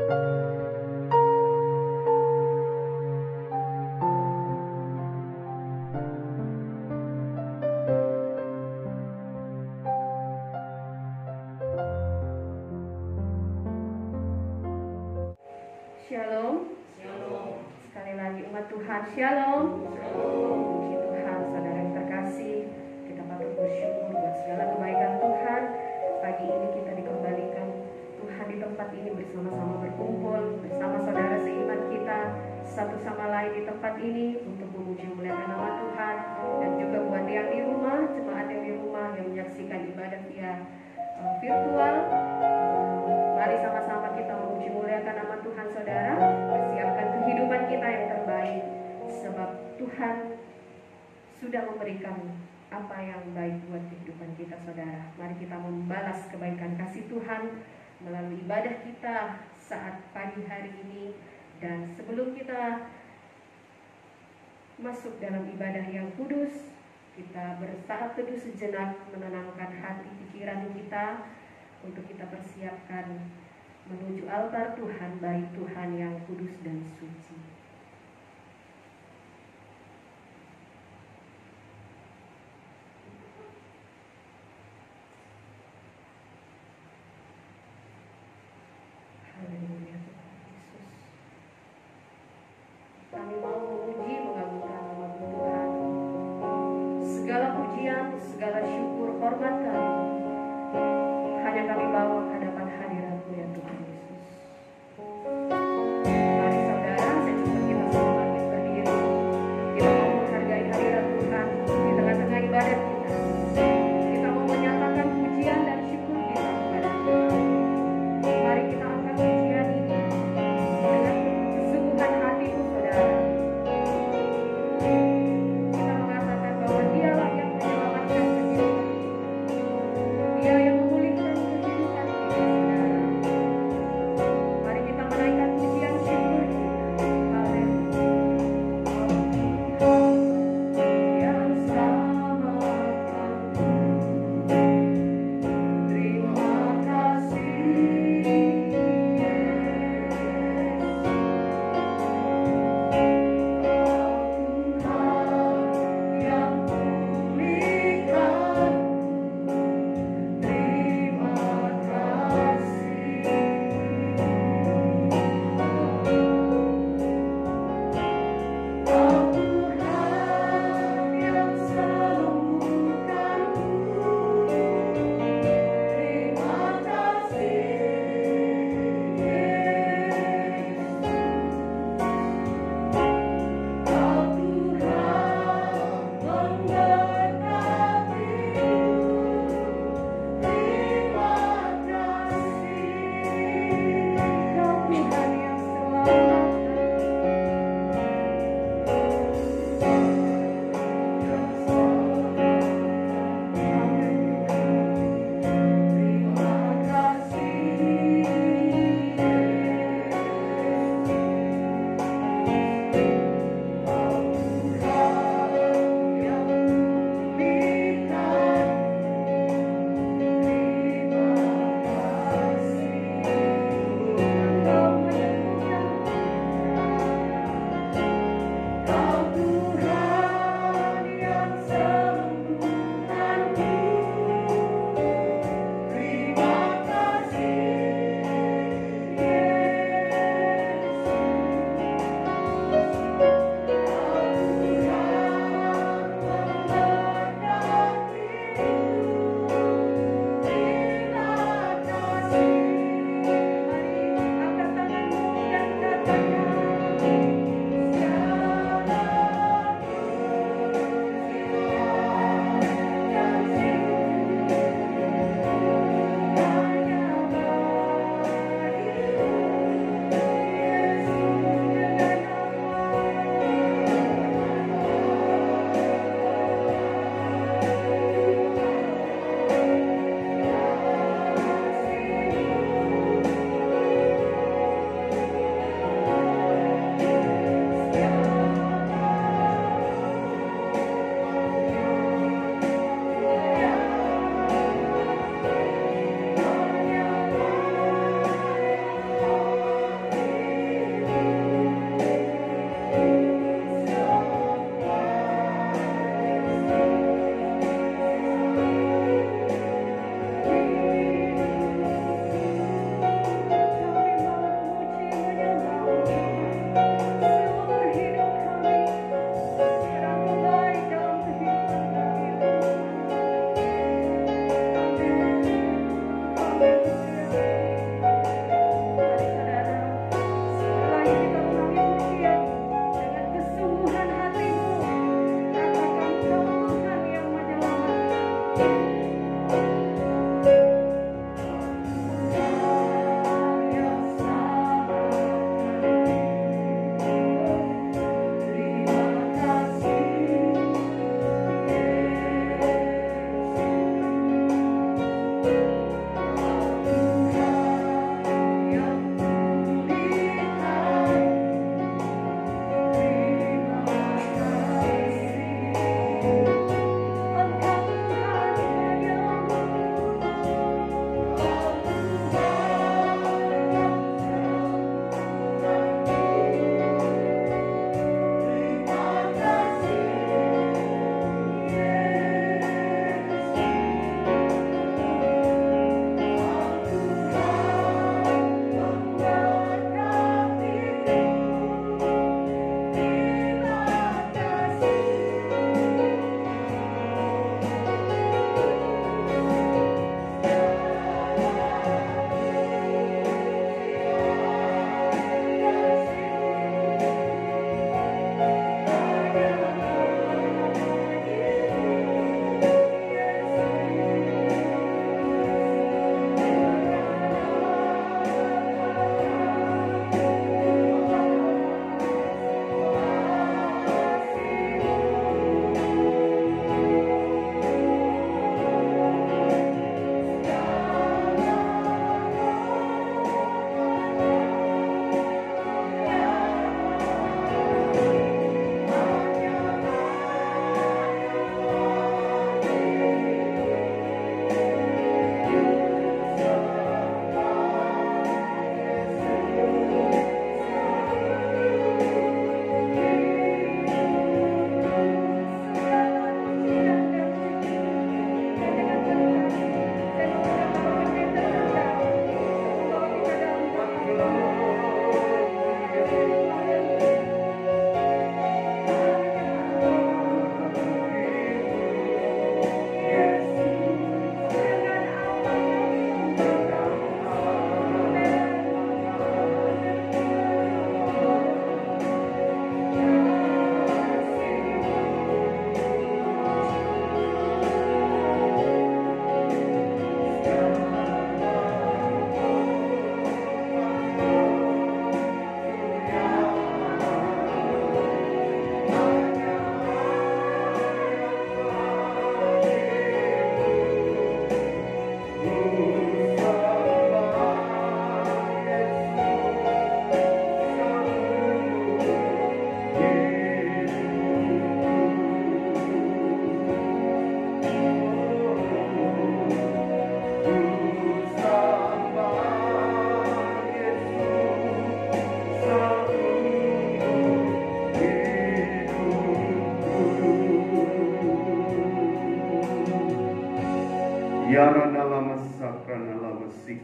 Shalom. Sekali lagi umat Tuhan, shalom. Puji Tuhan, saudara yang terkasih, kita patut bersyukur buat segala kebaikan Tuhan. Pagi ini kita dikembalikan Tuhan di tempat ini bersama-sama berkumpul bersama saudara seiman kita satu sama lain di tempat ini untuk memuji muliakan nama Tuhan. Dan juga buat yang di rumah, jemaat yang di rumah yang menyaksikan ibadah via virtual, mari sama-sama kita memuji muliakan nama Tuhan saudara. Persiapkan kehidupan kita yang terbaik, sebab Tuhan sudah memberikan apa yang baik buat kehidupan kita saudara. Mari kita membalas kebaikan kasih Tuhan melalui ibadah kita saat pagi hari ini. Dan sebelum kita masuk dalam ibadah yang kudus, kita bersaat teduh sejenak, menenangkan hati pikiran kita untuk kita persiapkan menuju altar Tuhan, bait Tuhan yang kudus dan suci. Haleluya Tuhan Yesus. Kami mau memuji mengagungkan nama Tuhan. Segala pujian, segala syukur, hormat kami hanya kami bawa ke hadapan hadirat-Mu ya Tuhan Yesus. Mari saudara, sejenak kita semua bangkit berdiri. Kita mau menghargai hadirat Tuhan di tengah-tengah ibadat kita. Kita mau menyatakan pujian dan syukur kita kepada Tuhan. Mari kita angkat pujian ini dengan kesungguhan hatimu saudara. Kita mengatakan bahwa Dialah yang menyelamatkan kehidupan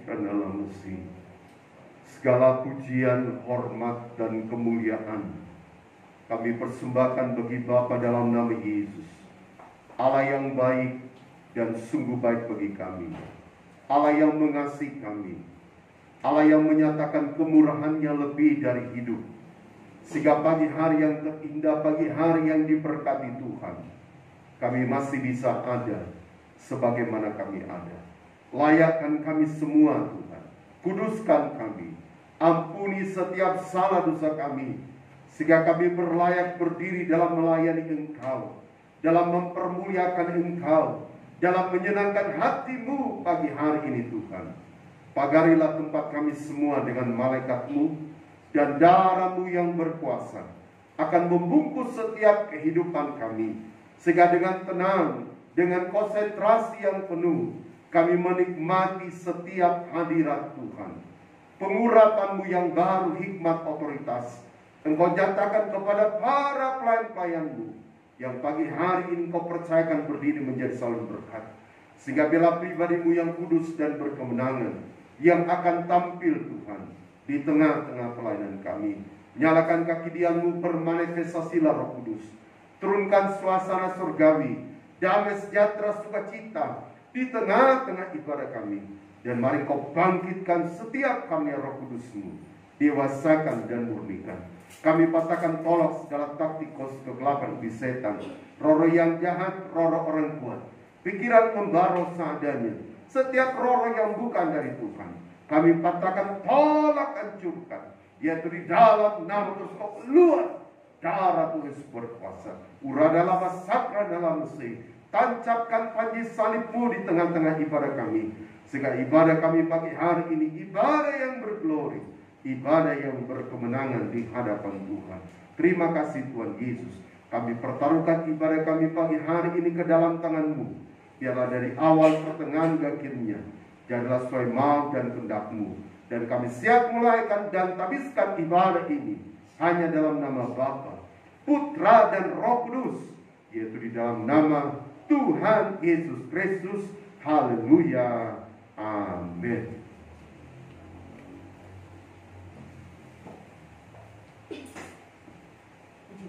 dalam Mesih. Segala pujian, hormat, dan kemuliaan kami persembahkan bagi Bapa dalam nama Yesus, Allah yang baik dan sungguh baik bagi kami, Allah yang mengasihi kami, Allah yang menyatakan kemurahan-Nya lebih dari hidup, sehingga pagi hari yang terindah, pagi hari yang diberkati Tuhan, kami masih bisa ada sebagaimana kami ada. Layakkan kami semua Tuhan, kuduskan kami, ampuni setiap salah dosa kami, sehingga kami berlayak berdiri dalam melayani Engkau, dalam mempermuliakan Engkau, dalam menyenangkan hati-Mu pagi hari ini Tuhan. Pagarilah tempat kami semua dengan malaikat-Mu, dan darah-Mu yang berkuasa akan membungkus setiap kehidupan kami, sehingga dengan tenang, dengan konsentrasi yang penuh, kami menikmati setiap hadirat Tuhan. Pengurapan-Mu yang baru, hikmat, otoritas, Engkau nyatakan kepada para pelayan-pelayan-Mu yang pagi hari ini Engkau percayakan berdiri menjadi salur berkat, sehingga bila pribadi-Mu yang kudus dan berkemenangan yang akan tampil Tuhan di tengah-tengah pelayanan kami. Nyalakan kaki diam-Mu, bermanifestasilah Roh Kudus, turunkan suasana surgawi, damai sejahtera sukacita di tengah-tengah ibadah kami, dan mari Kau bangkitkan setiap kami Roh Kudus-Mu, dewasakan dan murnikan. Kami patahkan tolak segala taktik kegelapan di setan, roh yang jahat, roh orang kuat, pikiran membaro seadanya, setiap roh yang bukan dari Tuhan, kami patahkan, tolak, hancurkan, yaitu di dalam nama Kristus. Kau keluar, darah Tuhan berkuasa, uradalah masakra dalam Mesih, tancapkan panji salib-Mu di tengah-tengah ibadah kami, sehingga ibadah kami pagi hari ini ibadah yang berglori, ibadah yang berkemenangan di hadapan Tuhan. Terima kasih Tuhan Yesus. Kami pertaruhkan ibadah kami pagi hari ini ke dalam tangan-Mu. Biarlah dari awal, pertengahan, akhirnya jadilah sesuai mau dan kehendak-Mu. Dan kami siap mulaikan dan habiskan ibadah ini hanya dalam nama Bapa, Putra, dan Roh Kudus, yaitu di dalam nama Tuhan Yesus Kristus. Haleluya. Amin.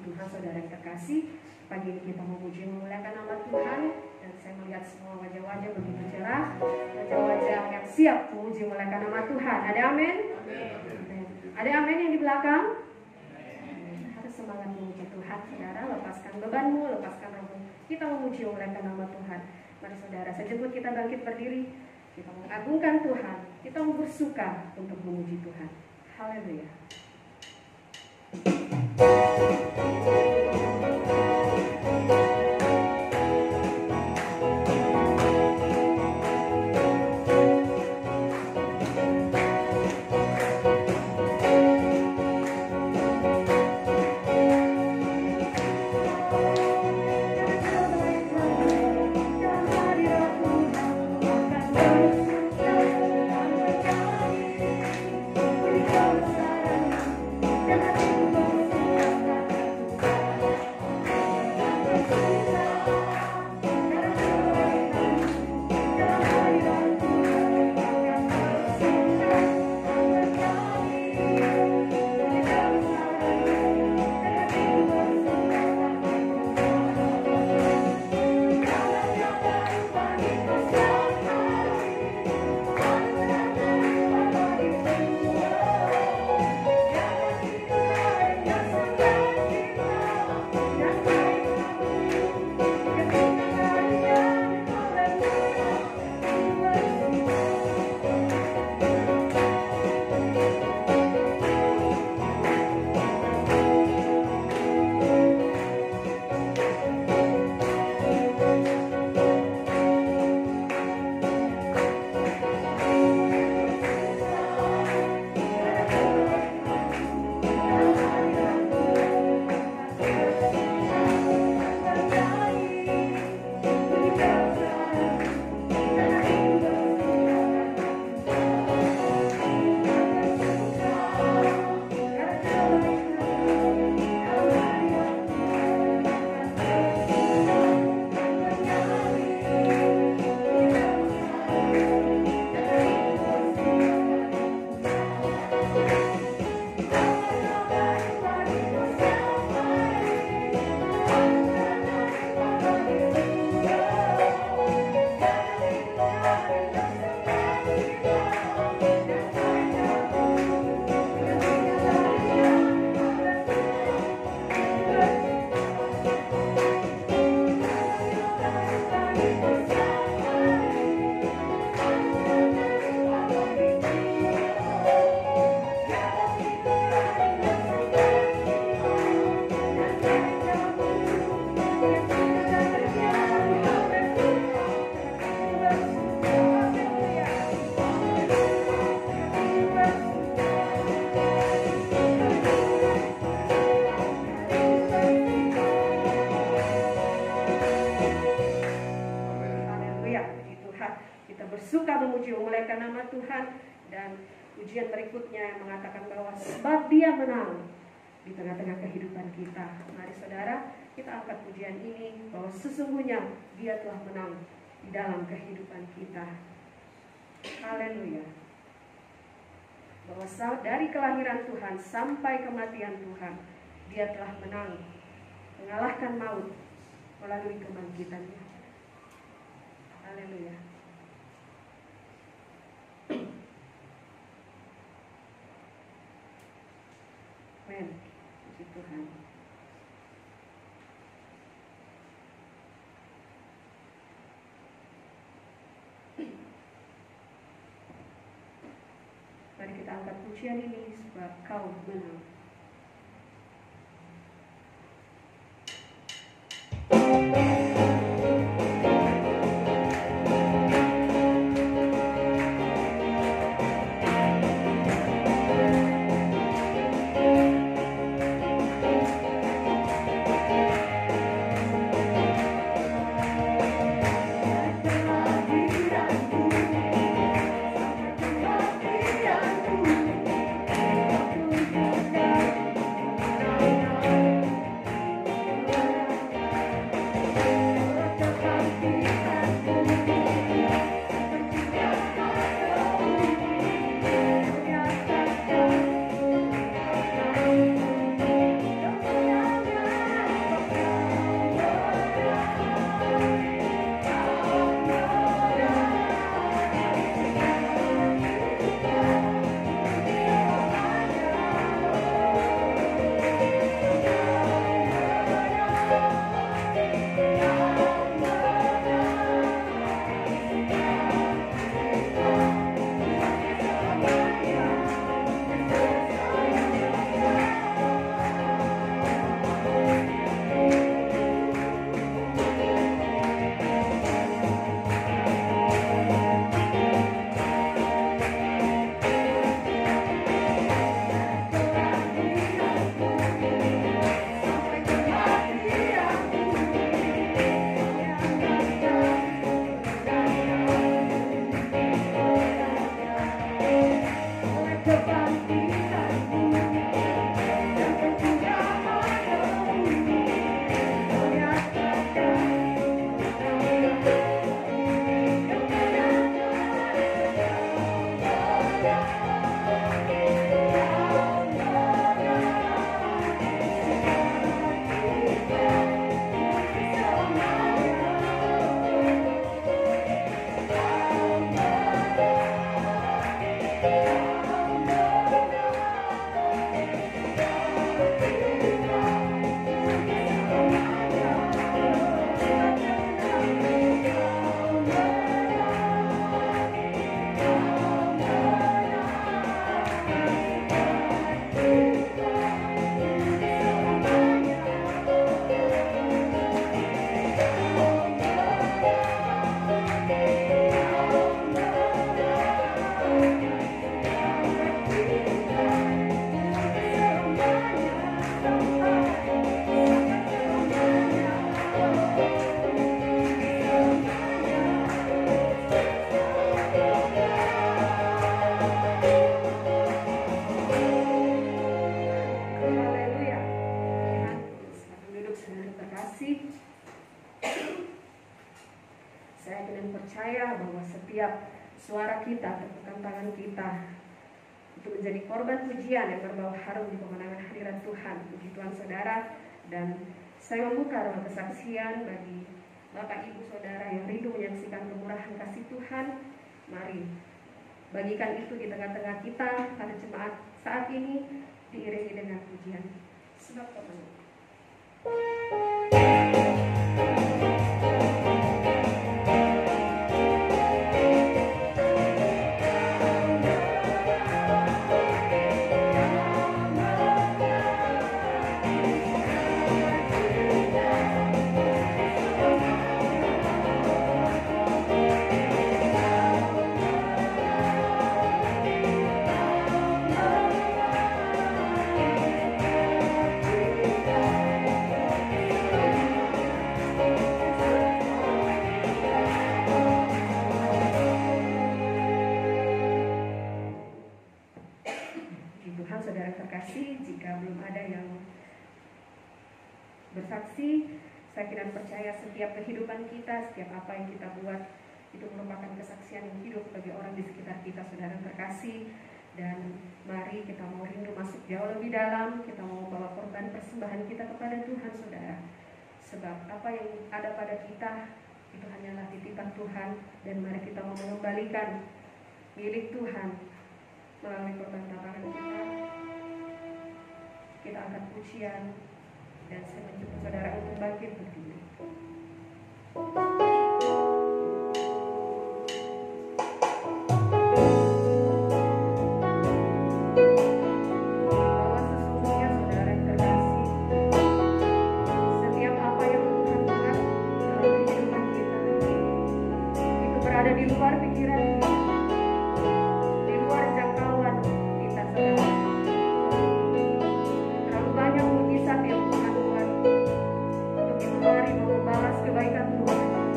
Tuhan, saudara yang terkasih, pagi ini kita memuji memuliakan nama Tuhan, dan saya melihat semua wajah-wajah begitu cerah, wajah-wajah yang siap memuji memuliakan nama Tuhan. Ada amin? Amin. Ada amin yang di belakang? Harus semangat memuji Tuhan, saudara. Lepaskan bebanmu, lepaskan rohmu. Kita memuji memuliakan nama Tuhan. Mari saudara, sejemput kita bangkit berdiri, kita mengagungkan Tuhan, kita bersuka untuk memuji Tuhan. Haleluya. Dengan Bersuka memuji memuliakan nama Tuhan. Dan pujian berikutnya yang mengatakan bahwa sebab Dia menang di tengah-tengah kehidupan kita. Mari saudara, kita angkat pujian ini bahwa sesungguhnya Dia telah menang di dalam kehidupan kita. Haleluya. Bahwa dari kelahiran Tuhan sampai kematian Tuhan, Dia telah menang, mengalahkan maut melalui kebangkitannya. Haleluya. Amin. Puji Tuhan. Mari kita angkat pujian ini sebab Kau menang. Suara kita, tepukan tangan kita itu menjadi korban pujian yang berbau harum di pemandangan hadirat Tuhan. Puji Tuhan saudara. Dan saya membuka ruang kesaksian bagi Bapak Ibu Saudara yang rindu menyaksikan kemurahan kasih Tuhan. Mari bagikan itu di tengah-tengah kita pada jemaat saat ini, diiringi dengan pujian. Sebab Kau menang. saudara terkasih, jika belum ada yang bersaksi, saya kira percaya setiap kehidupan kita, setiap apa yang kita buat itu merupakan kesaksian yang hidup bagi orang di sekitar kita, saudara terkasih. Dan mari kita mau rindu masuk jauh lebih dalam, kita mau bawa korban persembahan kita kepada Tuhan, saudara. Sebab apa yang ada pada kita itu hanyalah titipan Tuhan, dan mari kita mau mengembalikan milik Tuhan melalui korban tabahan kita. Kita angkat pujian, dan saya menjemput saudara untuk bangkit berdiri. Di luar pikiran kita, di luar jangkauan kita, saudara. Terlalu banyak mujizat yang Tuhan buat. Untuk itu mari mau membalas kebaikan Tuhan.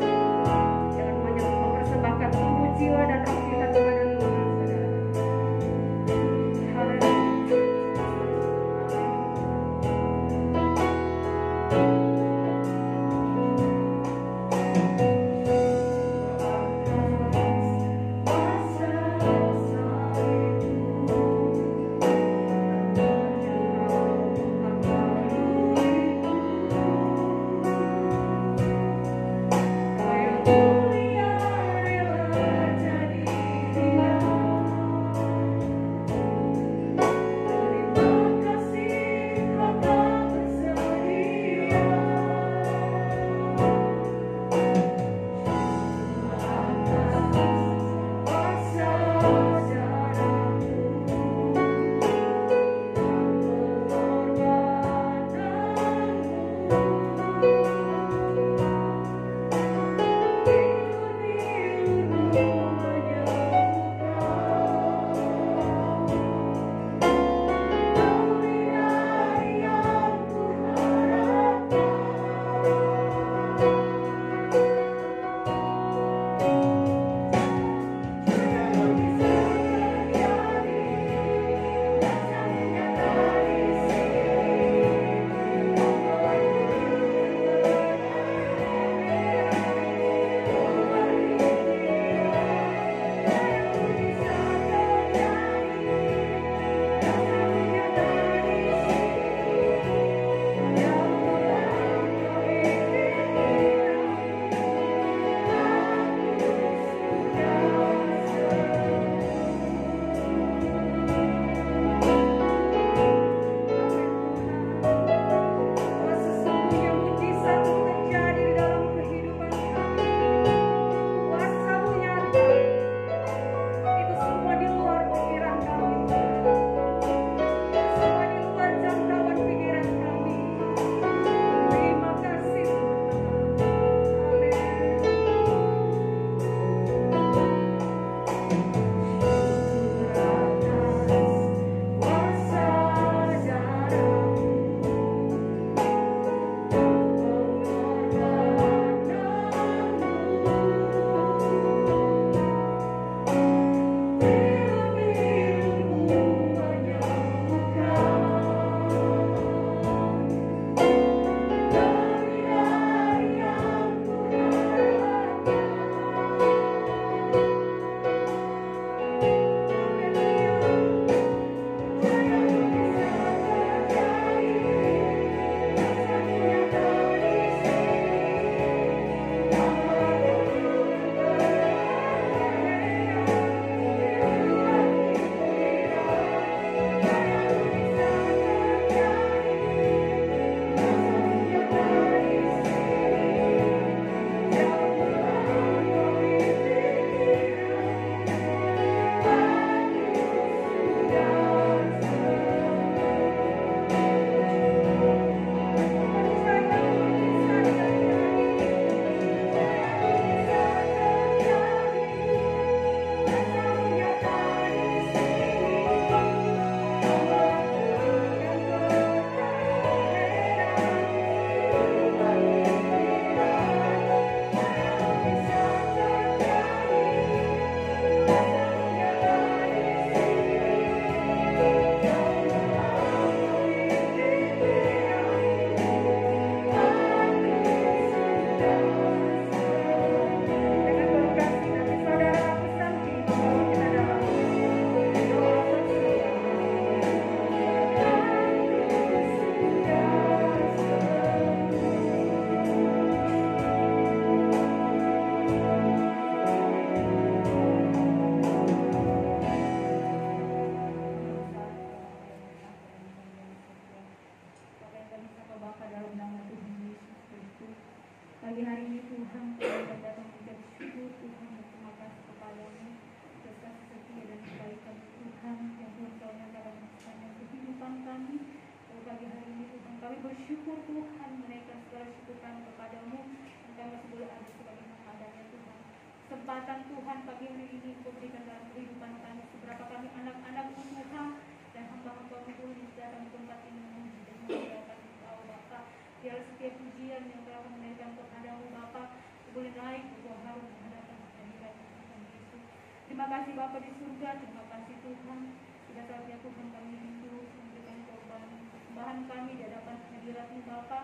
kami bersyukur Tuhan, menaikkan segala syukur kami kepadamu, dan kami masih boleh ada sebagai adanya Tuhan. Kesempatan Tuhan pagi hari ini Engkau berikan dalam kehidupan kami, seberapa kami anak-anak-Mu Tuhan, dan hamba-hamba-Mu Tuhan yang datang ke tempat ini memuji dan memuliakan Engkau Bapa. Biar setiap pujian yang telah kami naikkan kepadamu Bapa boleh naik membawa harum menghadapkan hadirat Tuhan Yesus. Terima kasih Bapa di surga, terima kasih Tuhan. Sudah saatnya Tuhan kami rindu memberikan korban persembahan kami di hadapan hadirat-Mu Bapa.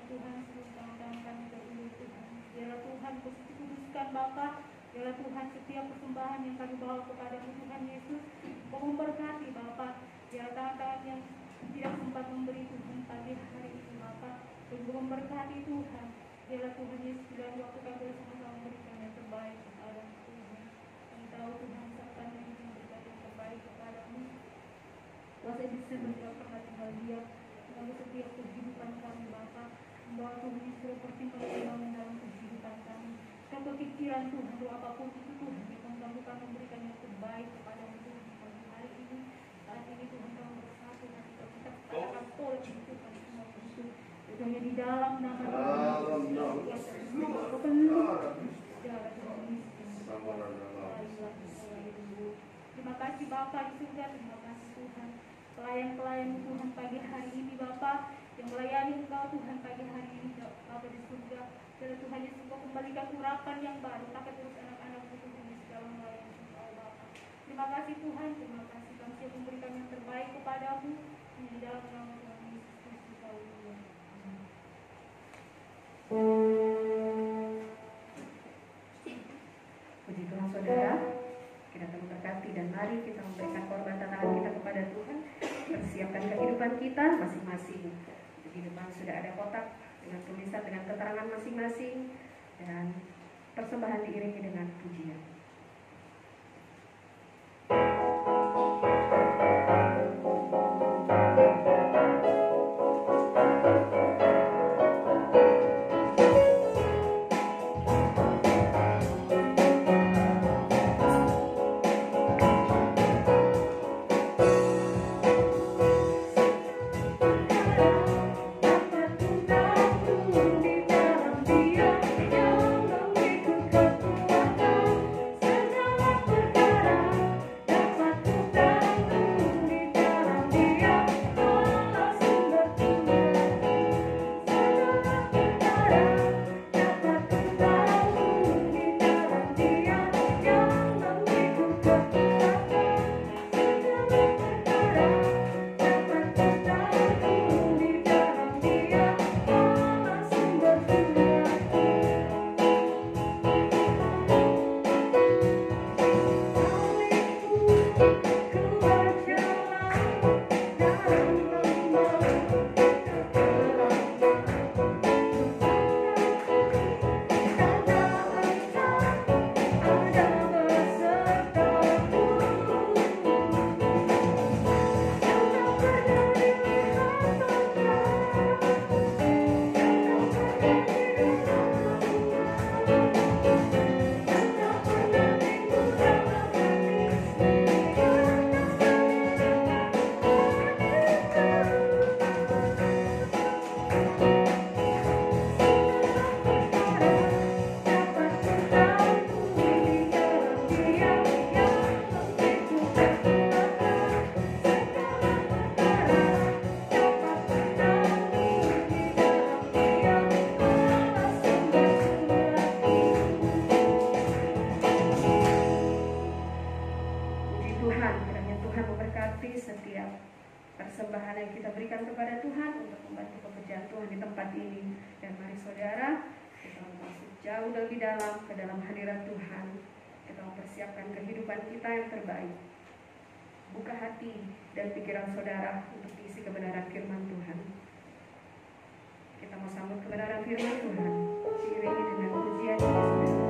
Tuhan seluruh tangan kami terulur Tuhan. Biarlah Tuhan kuduskan Bapa. Biarlah Tuhan setiap persembahan yang kami bawa kepada-Mu Tuhan Yesus, Kau memberkati Bapa. Biarlah tangan-tangan yang tidak sempat memberi Tuhan pagi hari ini Bapa, Kau memberkati Tuhan. Biarlah Tuhan Yesus dalam waktu kami bersama-sama memberikan yang terbaik kepada Tuhan. Kami tahu Tuhan serta yang memberikan yang terbaik kepada-Mu. Kuasa bisa bergerak pernah tinggal diam dalam setiap kehidupan kami Bapa. Membawa Tuhan Yesus pertimbangan dalam kehidupan kami. Satu pikiran Tuhan, doa apapun itu Tuhan, kami memberikan yang terbaik kepada-Mu Tuhan pagi hari ini. Saat ini Tuhan kami bersatu dan kita katakan tolong Tuhan semua itu. Hanya di dalam nama Tuhan Yesus. Kau perlu darah Tuhan Yesus. Terima kasih Bapa di surga, terima kasih Tuhan. Pelayan-pelayan Tuhan pagi hari ini Bapa, yang melayani Engkau Tuhan pagi hari ini Bapa di surga. Biarlah Tuhan Yesus Engkau kembalikan urapan yang baru, pakai terus anak-anak-Mu Tuhan Yesus dalam melayani Engkau Bapa. Terima kasih Tuhan, terima kasih kami siap memberikan yang terbaik kepada-Mu di dalam nama Tuhan Yesus Kristus. Haleluya. Puji Tuhan saudara, kita telah berkati dan mari kita memberikan korban tantangan kita kepada Tuhan. Persiapkan kehidupan kita masing-masing. Di depan sudah ada kotak dengan tulisan dengan keterangan masing-masing, dan persembahan diiringi dengan pujian. Persembahan yang kita berikan kepada Tuhan untuk membantu pekerjaan Tuhan di tempat ini. Dan mari saudara, kita masuk jauh lebih dalam ke dalam hadirat Tuhan. Kita mempersiapkan kehidupan kita yang terbaik. Buka hati dan pikiran saudara untuk diisi kebenaran firman Tuhan. Kita mau sambut kebenaran firman Tuhan, diiringi dengan pujian saudara.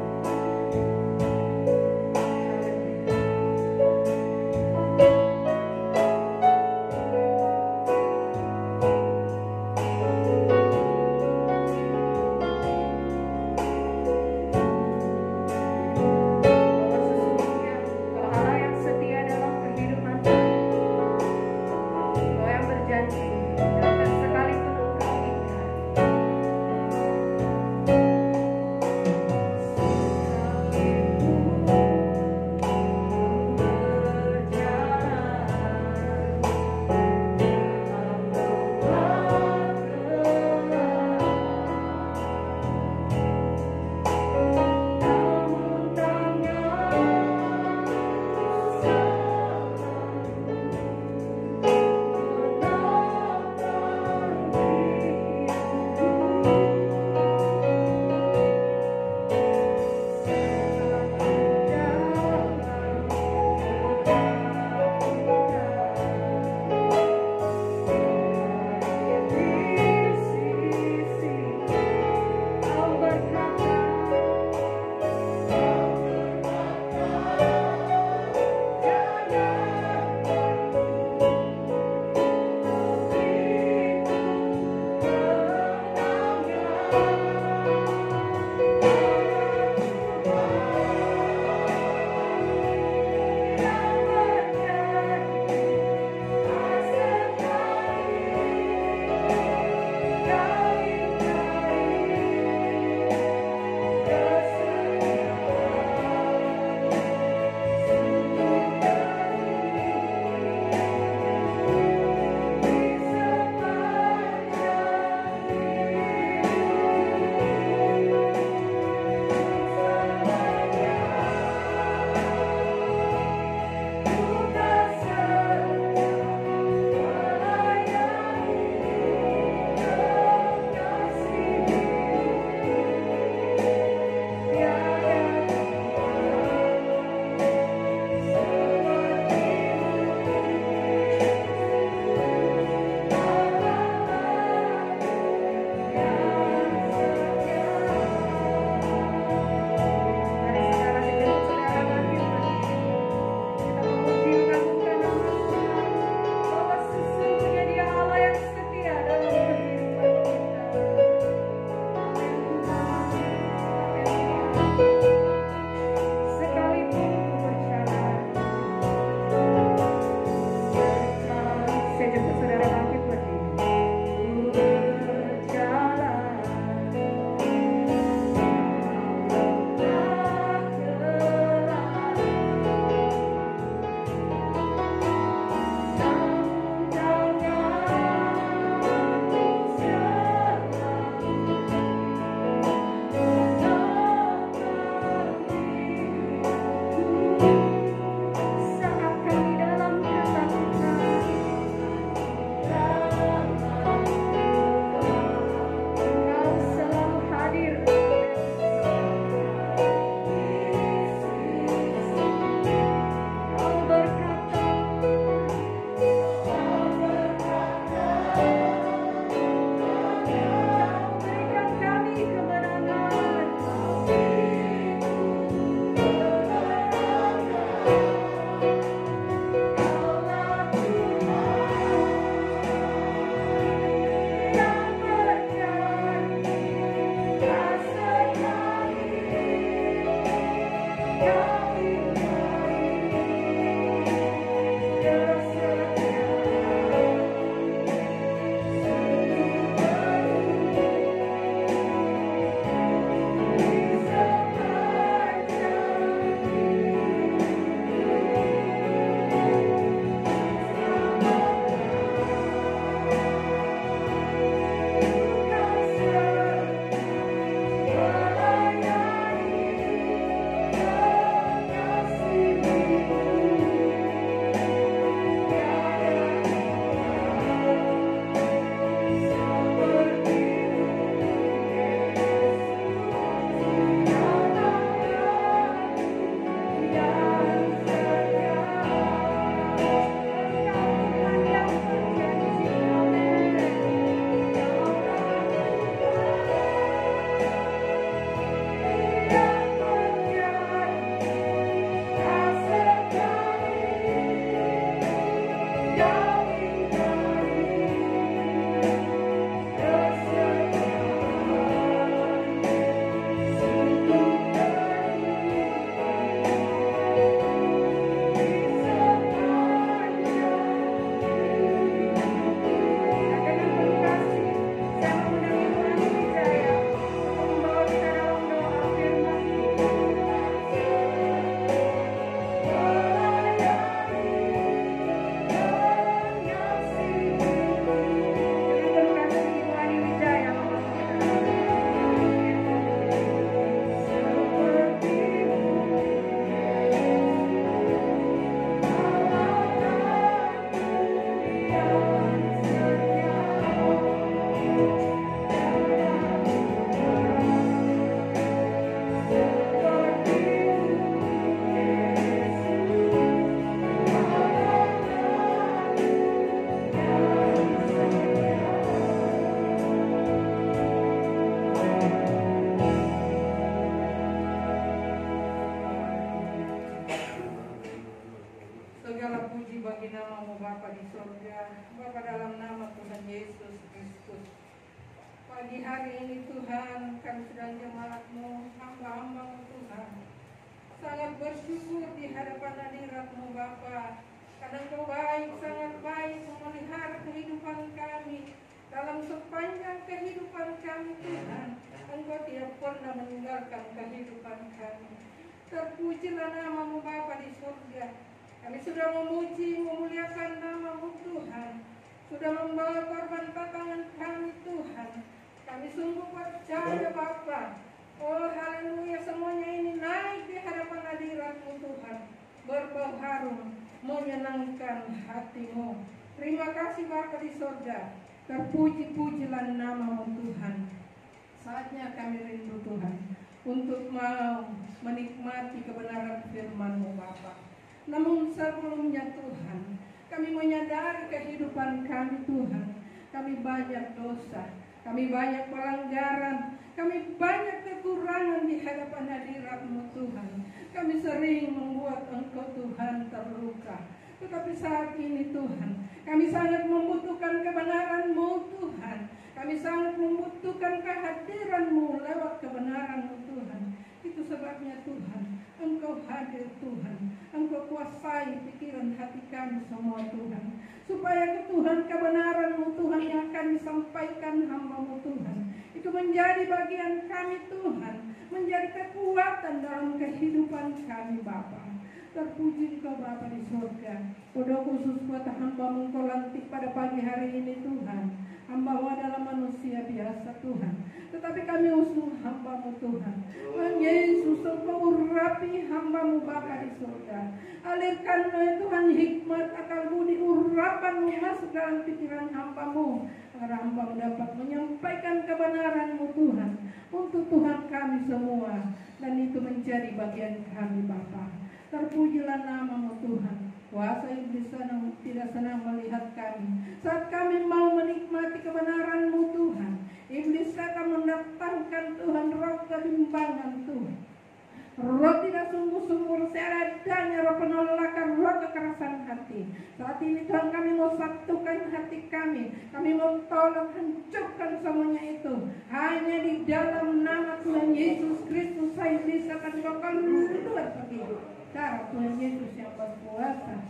Sekalipun sedang jemaat-Mu, hamba-hamba-Mu Tuhan. Sangat bersyukur di hadapan hadirat-Mu Bapa, karena Engkau baik, sangat baik memelihara kehidupan kami. Dalam sepanjang kehidupan kami Tuhan, Engkau tidak pernah meninggalkan kehidupan kami. Terpujilah nama-Mu Bapa di surga. Kami sudah memuji, memuliakan nama-Mu Tuhan. Sudah membawa korban pasangan kami Tuhan. Kami sungguh percaya Bapa. Oh haleluya, semuanya ini naik di hadapan hadirat-Mu Tuhan, berbau harum, menyenangkan hati-Mu. Terima kasih Bapa di surga. Terpuji-pujilah nama-Mu Tuhan. Saatnya kami rindu Tuhan untuk mau menikmati kebenaran firman-Mu Bapa. Namun sebelumnya Tuhan, kami menyadari kehidupan kami Tuhan. Kami banyak dosa, kami banyak pelanggaran, kami banyak kekurangan di hadapan hadirat-Mu Tuhan. Kami sering membuat Engkau Tuhan terluka. Tetapi saat ini Tuhan, kami sangat membutuhkan kebenaran-Mu Tuhan. Kami sangat membutuhkan kehadiran-Mu lewat kebenaran-Mu Tuhan. Itu sebabnya Tuhan, Engkau hadir Tuhan. Engkau kuasai pikiran hati kami semua Tuhan. Supaya Tuhan kebenaran-Mu Tuhan yang akan disampaikan hamba-Mu Tuhan, itu menjadi bagian kami Tuhan, menjadi kekuatan dalam kehidupan kami Bapa. Terpuji Engkau Bapa di surga. Doa khusus buat hamba-Mu Engkau lantik pada pagi hari ini Tuhan. Hamba-Mu adalah manusia biasa Tuhan, tetapi kami usul hamba-Mu Tuhan. Tuhan Yesus, Engkau urapi hamba-Mu Bapa di surga. Alirkanlah Tuhan hikmat, akal budi, urapan-Mu masuk dalam pikiran hamba-Mu, agar hamba-Mu dapat menyampaikan kebenaran-Mu Tuhan untuk Tuhan kami semua, dan itu menjadi bagian kami Bapa. Terpujilah nama-Mu Tuhan. Kuasa iblis tidak senang melihat kami saat kami mau menikmati kebenaran-Mu Tuhan. Iblis akan mendatangkan Tuhan roh kebimbangan Tuhan, roh tidak sungguh-sungguh, seadanya roh penolakan, roh kekerasan hati. Saat ini Tuhan kami mau satukan hati kami. Kami mau tolong hancurkan semuanya itu. Hanya di dalam nama Tuhan Yesus Kristus iblis akan bakal keluar pergi. Cara Tuhan Yesus yang berkuasa,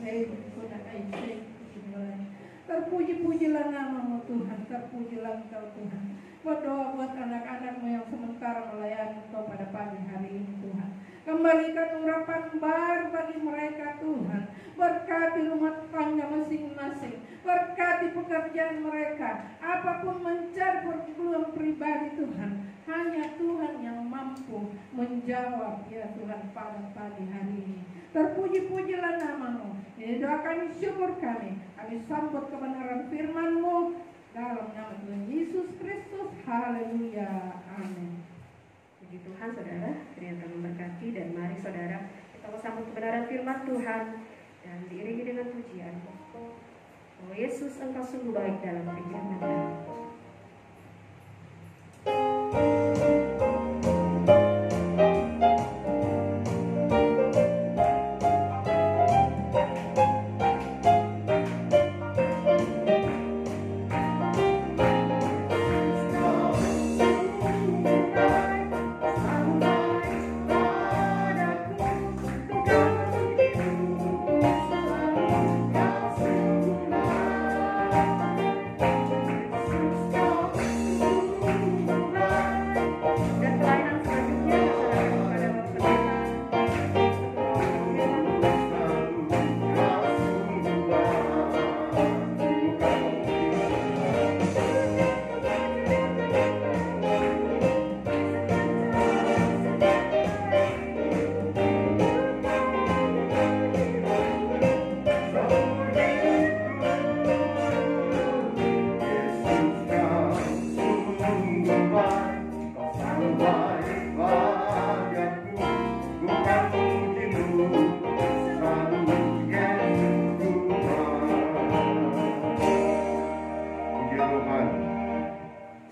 terpuji-pujilah nama-Mu Tuhan, terpujilah Engkau Tuhan. Berdoa buat anak-anak-Mu yang sementara melayani Engkau pada pagi hari ini Tuhan. Kembalikan urapan baru bagi mereka Tuhan. Berkati rumah tangga masing-masing, berkati pekerjaan mereka. Apapun mencari keperluan pribadi Tuhan, hanya Tuhan yang mampu menjawab ya Tuhan pada pagi hari ini. Terpuji-pujilah nama-Mu. Ini doa kami, syukur kami. Kami sambut kebenaran firman-Mu dalam nama Tuhan Yesus Kristus. Haleluya. Amin. Puji Tuhan saudara, Tuhan memberkati, dan mari saudara kita sambut kebenaran firman Tuhan dan diiringi dengan pujian. Oh Yesus, Engkau sungguh baik dalam pikiran kami.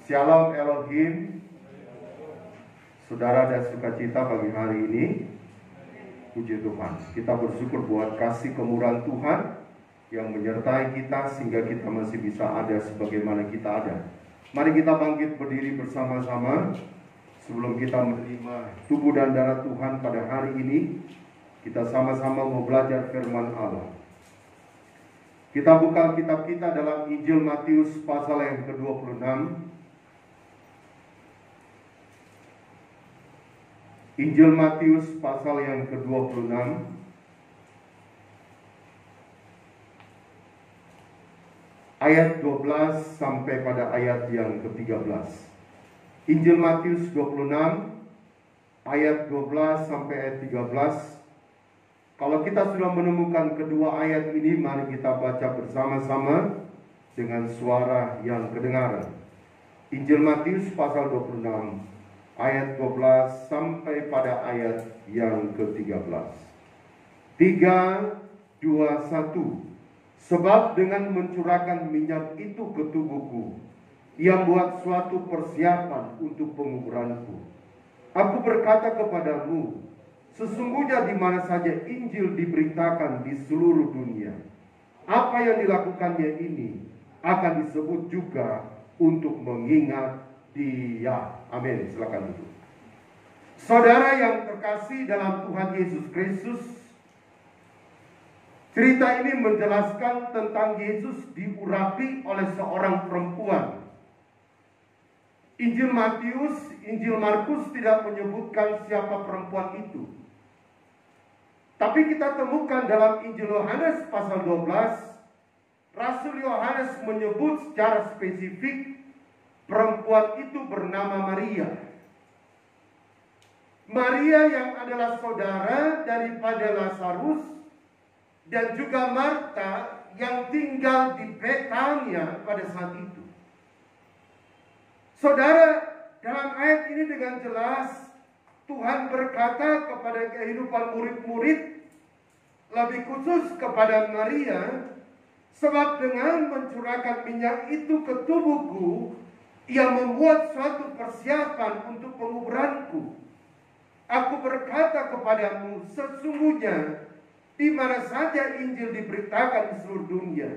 Shalom Elohim. Saudara dan sukacita pagi hari ini. Puji Tuhan, kita bersyukur buat kasih kemurahan Tuhan yang menyertai kita sehingga kita masih bisa ada sebagaimana kita ada. Mari kita bangkit berdiri bersama-sama. Sebelum kita menerima tubuh dan darah Tuhan pada hari ini, kita sama-sama mau belajar firman Allah. Kita buka kitab kita dalam Injil Matius pasal yang ke-26. Injil Matius pasal yang ke-26. Ayat 12 sampai pada ayat yang ke-13. Injil Matius 26 ayat 12 sampai ayat 13. Kalau kita sudah menemukan kedua ayat ini, mari kita baca bersama-sama dengan suara yang kedengaran. Injil Matius pasal 26 ayat 12 sampai pada ayat yang ke-13. 3, 2, 1. Sebab dengan mencurahkan minyak itu ke tubuhku, ia buat suatu persiapan untuk penguburanku. Aku berkata kepadamu, sesungguhnya di mana saja Injil diberitakan di seluruh dunia, apa yang dilakukannya ini akan disebut juga untuk mengingat Dia. Amin. Silakan duduk. Saudara yang terkasih dalam Tuhan Yesus Kristus, cerita ini menjelaskan tentang Yesus diurapi oleh seorang perempuan. Injil Matius, Injil Markus tidak menyebutkan siapa perempuan itu. Tapi kita temukan dalam Injil Yohanes pasal 12, Rasul Yohanes menyebut secara spesifik perempuan itu bernama Maria. Maria yang adalah saudara daripada Lazarus dan juga Marta yang tinggal di Betania pada saat itu. Saudara, dalam ayat ini dengan jelas Tuhan berkata kepada kehidupan murid-murid, lebih khusus kepada Maria, sebab dengan mencurahkan minyak itu ke tubuhku, ia membuat suatu persiapan untuk penguburanku. Aku berkata kepadamu, sesungguhnya di mana saja Injil diberitakan di seluruh dunia,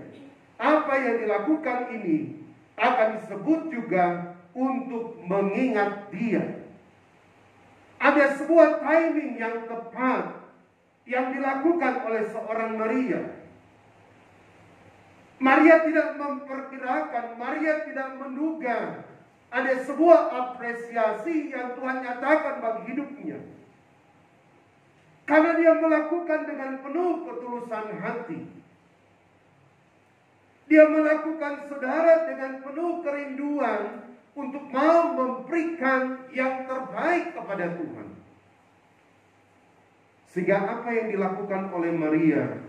apa yang dilakukan ini akan disebut juga untuk mengingat Dia. Ada sebuah timing yang tepat yang dilakukan oleh seorang Maria. Maria tidak memperkirakan, Maria tidak menduga ada sebuah apresiasi yang Tuhan nyatakan bagi hidupnya. Karena dia melakukan dengan penuh ketulusan hati. Dia melakukan, saudara, dengan penuh kerinduan untuk mau memberikan yang terbaik kepada Tuhan. Sehingga apa yang dilakukan oleh Maria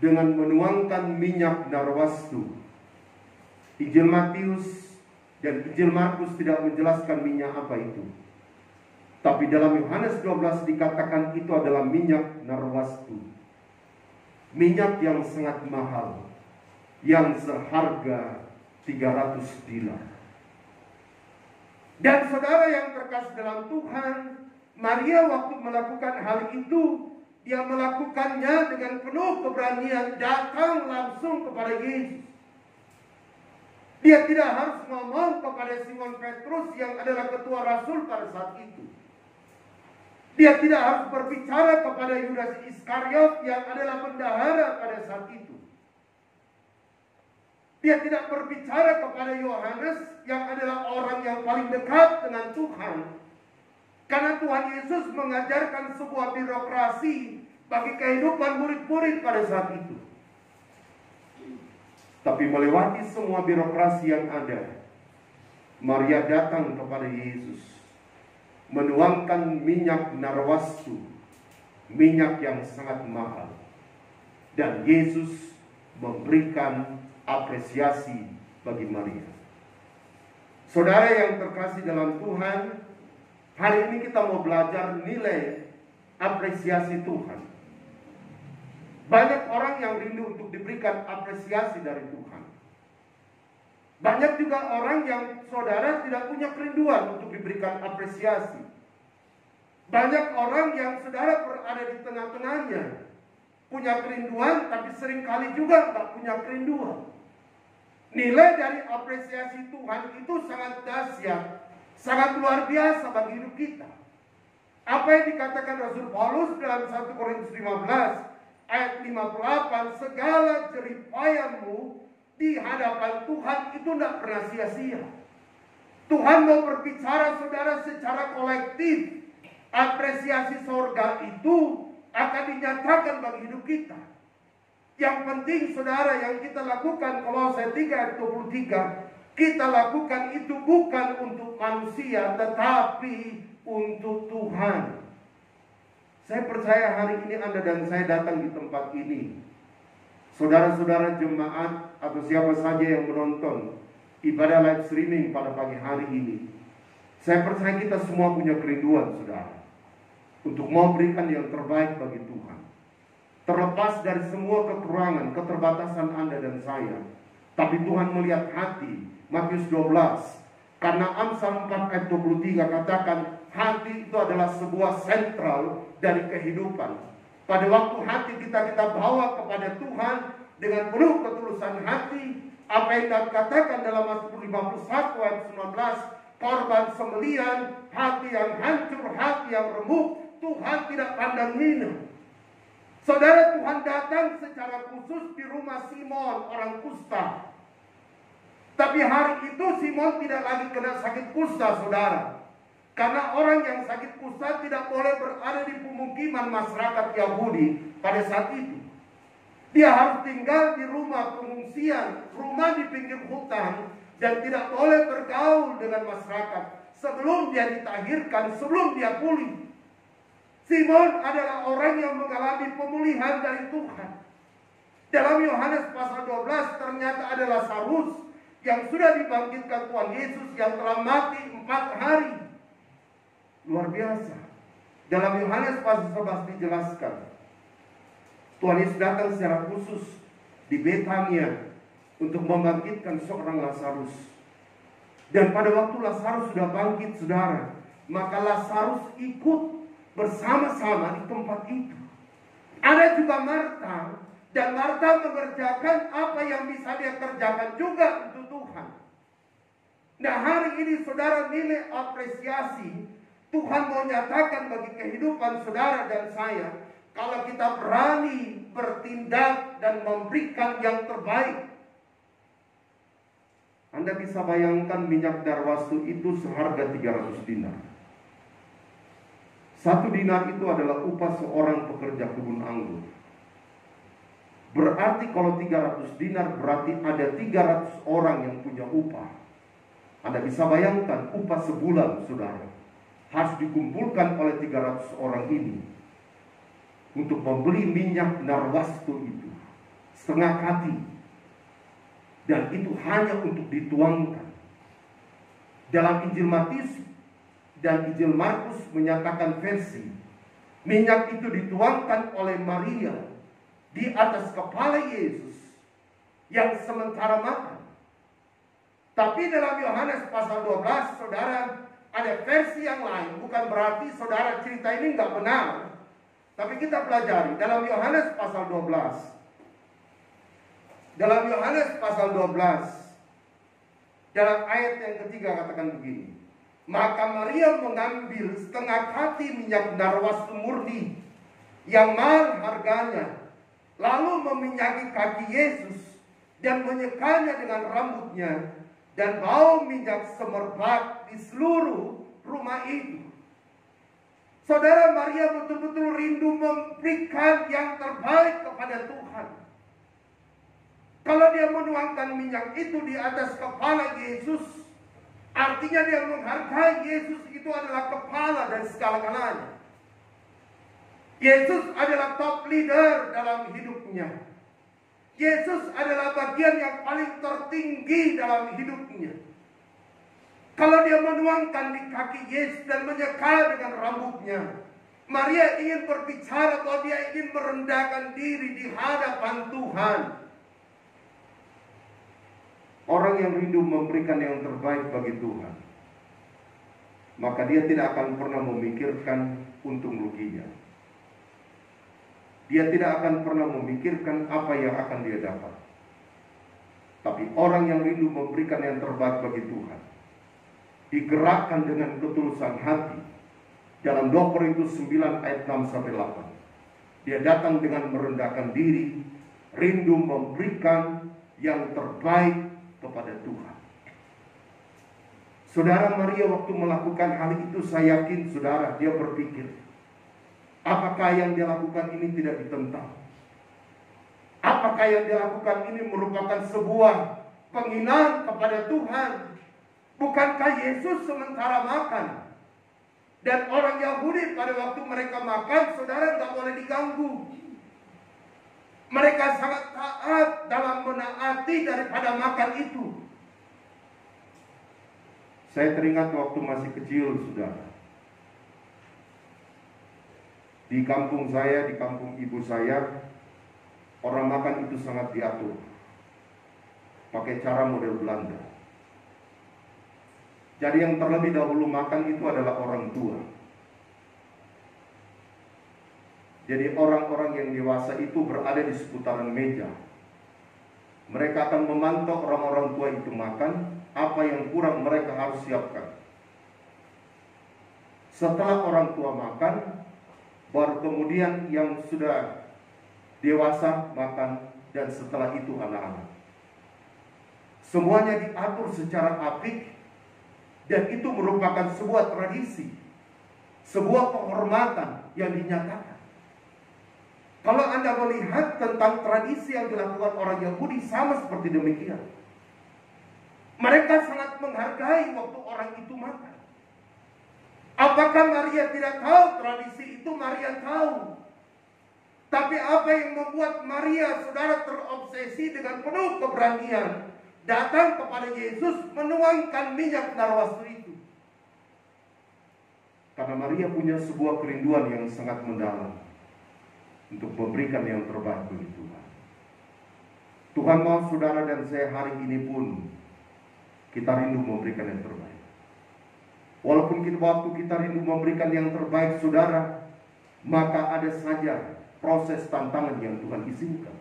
dengan menuangkan minyak narwastu, Injil Matius dan Injil Markus tidak menjelaskan minyak apa itu. Tapi dalam Yohanes 12 dikatakan itu adalah minyak narwastu. Minyak yang sangat mahal, yang seharga 300 dinar. Dan saudara yang terkasih dalam Tuhan, Maria waktu melakukan hal itu, dia melakukannya dengan penuh keberanian, datang langsung kepada Yesus. Dia tidak harus ngomong kepada Simon Petrus yang adalah ketua rasul pada saat itu. Dia tidak harus berbicara kepada Yudas Iskariot yang adalah bendahara pada saat itu. Dia tidak berbicara kepada Yohanes yang adalah orang yang paling dekat dengan Tuhan. Karena Tuhan Yesus mengajarkan sebuah birokrasi bagi kehidupan murid-murid pada saat itu. Tapi melewati semua birokrasi yang ada, Maria datang kepada Yesus, menuangkan minyak narwastu, minyak yang sangat mahal. Dan Yesus memberikan apresiasi bagi Maria. Saudara yang terkasih dalam Tuhan, hari ini kita mau belajar nilai apresiasi Tuhan. Banyak orang yang rindu untuk diberikan apresiasi dari Tuhan. Banyak juga orang yang saudara tidak punya kerinduan untuk diberikan apresiasi. Banyak orang yang saudara berada di tengah-tengahnya, punya kerinduan tapi seringkali juga tak punya kerinduan. Nilai dari apresiasi Tuhan itu sangat dahsyat, sangat luar biasa bagi hidup kita. Apa yang dikatakan Rasul Paulus dalam 1 Korintus 15 ayat 58, segala jeripayamu di hadapan Tuhan itu tidak pernah sia-sia. Tuhan mau berbicara saudara secara kolektif. Apresiasi sorga itu akan dinyatakan bagi hidup kita. Yang penting saudara yang kita lakukan, Kolose 3 ayat 23, kita lakukan itu bukan untuk manusia tetapi untuk Tuhan. Saya percaya hari ini Anda dan saya datang di tempat ini, saudara-saudara jemaat atau siapa saja yang menonton ibadah live streaming pada pagi hari ini, saya percaya kita semua punya kerinduan saudara untuk mau berikan yang terbaik bagi Tuhan. Terlepas dari semua kekurangan, keterbatasan Anda dan saya, tapi Tuhan melihat hati. Matius 12, karena Amsal 4 ayat 23 katakan hati itu adalah sebuah sentral dari kehidupan. Pada waktu hati kita bawa kepada Tuhan dengan penuh ketulusan hati, apa yang dikatakan dalam Mazmur 51 ayat 19, korban sembelian, hati yang hancur, hati yang remuk, Tuhan tidak pandang hina. Saudara, Tuhan datang secara khusus di rumah Simon, orang kusta. Tapi hari itu Simon tidak lagi kena sakit kusta, saudara. Karena orang yang sakit kusta tidak boleh berada di pemukiman masyarakat Yahudi pada saat itu. Dia harus tinggal di rumah pengungsian, rumah di pinggir hutan, dan tidak boleh bergaul dengan masyarakat sebelum dia ditahirkan, sebelum dia pulih. Simon adalah orang yang mengalami pemulihan dari Tuhan. Dalam Yohanes pasal 12 ternyata ada Lazarus yang sudah dibangkitkan Tuhan Yesus yang telah mati 4 hari. Luar biasa. Dalam Yohanes pasal 11 dijelaskan, Tuhan Yesus datang secara khusus di Betania untuk membangkitkan seorang Lazarus. Dan pada waktu Lazarus sudah bangkit, saudara, maka Lazarus ikut bersama-sama di tempat itu. Ada juga Marta, dan Marta mengerjakan apa yang bisa dia kerjakan juga untuk Tuhan. Nah, hari ini saudara, nilai apresiasi Tuhan mau nyatakan bagi kehidupan saudara dan saya, kalau kita berani bertindak dan memberikan yang terbaik. Anda bisa bayangkan minyak darwastu itu seharga 300 dinar. 1 dinar itu adalah upah seorang pekerja kebun anggur. Berarti kalau 300 dinar berarti ada 300 orang yang punya upah. Anda bisa bayangkan upah sebulan saudara harus dikumpulkan oleh 300 orang ini untuk membeli minyak narwastu itu setengah kati, dan itu hanya untuk dituangkan. Dalam Injil Matius dan Injil Markus menyatakan versi minyak itu dituangkan oleh Maria di atas kepala Yesus yang sementara makan. Tapi dalam Yohanes pasal 12 saudara ada versi yang lain. Bukan berarti saudara cerita ini nggak benar, tapi kita pelajari dalam Yohanes pasal 12. Dalam Yohanes pasal 12 dalam ayat yang ketiga katakan begini, maka Maria mengambil setengah kati minyak narwastu murni yang mahal harganya, lalu meminyaki kaki Yesus dan menyekanya dengan rambutnya, dan bau minyak semerbak di seluruh rumah itu. Saudara, Maria betul-betul rindu memberikan yang terbaik kepada Tuhan. Kalau dia menuangkan minyak itu di atas kepala Yesus, artinya dia menghargai Yesus itu adalah kepala dari segala-galanya. Yesus adalah top leader dalam hidupnya. Yesus adalah bagian yang paling tertinggi dalam hidupnya. Kalau dia menuangkan di kaki Yesus dan menyeka dengan rambutnya, Maria ingin berbicara bahwa dia ingin merendahkan diri di hadapan Tuhan. Orang yang rindu memberikan yang terbaik bagi Tuhan, maka dia tidak akan pernah memikirkan untung ruginya. Dia tidak akan pernah memikirkan apa yang akan dia dapat. Tapi orang yang rindu memberikan yang terbaik bagi Tuhan, digerakkan dengan ketulusan hati. Dalam 2 Korintus 9 ayat 6-8. Dia datang dengan merendahkan diri, rindu memberikan yang terbaik kepada Tuhan. Saudara, Maria waktu melakukan hal itu, saya yakin saudara, dia berpikir, apakah yang dia lakukan ini tidak ditentang? Apakah yang dia lakukan ini merupakan sebuah penghinaan kepada Tuhan? Bukankah Yesus sementara makan? Dan orang Yahudi pada waktu mereka makan, saudara, nggak boleh diganggu. Mereka sangat taat dalam menaati daripada makan itu. Saya teringat waktu masih kecil, saudara. Di kampung saya, di kampung ibu saya, orang makan itu sangat diatur. Pakai cara model Belanda. Jadi yang terlebih dahulu makan itu adalah orang tua. Jadi orang-orang yang dewasa itu berada di seputaran meja. Mereka akan memantau orang-orang tua itu makan, apa yang kurang mereka harus siapkan. Setelah orang tua makan, baru kemudian yang sudah dewasa makan, dan setelah itu anak-anak. Semuanya diatur secara apik. Dan itu merupakan sebuah tradisi, sebuah penghormatan yang dinyatakan. Kalau Anda melihat tentang tradisi yang dilakukan orang Yahudi, sama seperti demikian. Mereka sangat menghargai waktu orang itu makan. Apakah Maria tidak tahu tradisi itu? Maria tahu. Tapi apa yang membuat Maria, saudara, terobsesi dengan penuh keberanian datang kepada Yesus menuangkan minyak narwastu itu? Karena Maria punya sebuah kerinduan yang sangat mendalam untuk memberikan yang terbaik bagi Tuhan. Tuhan mau saudara dan saya hari ini pun kita rindu memberikan yang terbaik. Walaupun waktu kita rindu memberikan yang terbaik, saudara, maka ada saja proses tantangan yang Tuhan izinkan.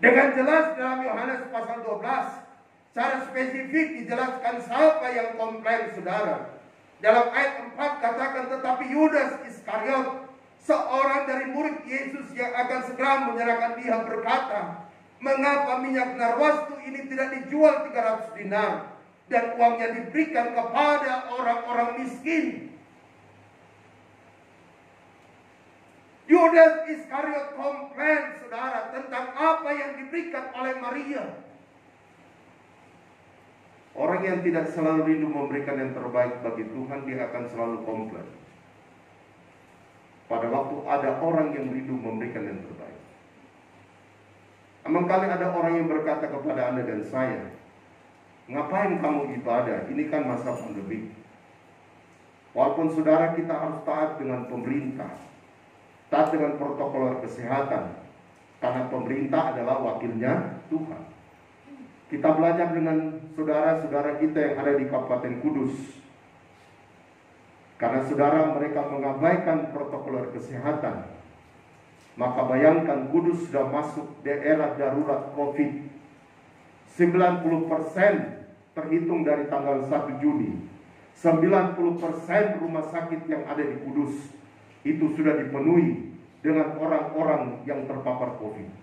Dengan jelas dalam Yohanes pasal 12, secara spesifik dijelaskan siapa yang komplain, saudara. Dalam ayat 4 katakan, tetapi Yudas Iskariot, seorang dari murid Yesus yang akan segera menyerahkan dia, berkata, mengapa minyak narwastu ini tidak dijual 300 dinar dan uangnya diberikan kepada orang-orang miskin? Yudas Iskariot komplain, saudara, tentang apa yang diberikan oleh Maria. Orang yang tidak selalu rindu memberikan yang terbaik bagi Tuhan, dia akan selalu komplain. Pada waktu ada orang yang rindu memberikan yang terbaik. Kali ada orang yang berkata kepada Anda dan saya, ngapain kamu ibadah? Ini kan masa pandemi. Walaupun saudara kita harus taat dengan pemerintah, taat dengan protokol kesehatan, karena pemerintah adalah wakilnya Tuhan. Kita belajar dengan saudara-saudara kita yang ada di Kabupaten Kudus. Karena saudara mereka mengabaikan protokol kesehatan, maka bayangkan Kudus sudah masuk daerah darurat COVID. 90% terhitung dari tanggal 1 Juni. 90% rumah sakit yang ada di Kudus itu sudah dipenuhi dengan orang-orang yang terpapar COVID.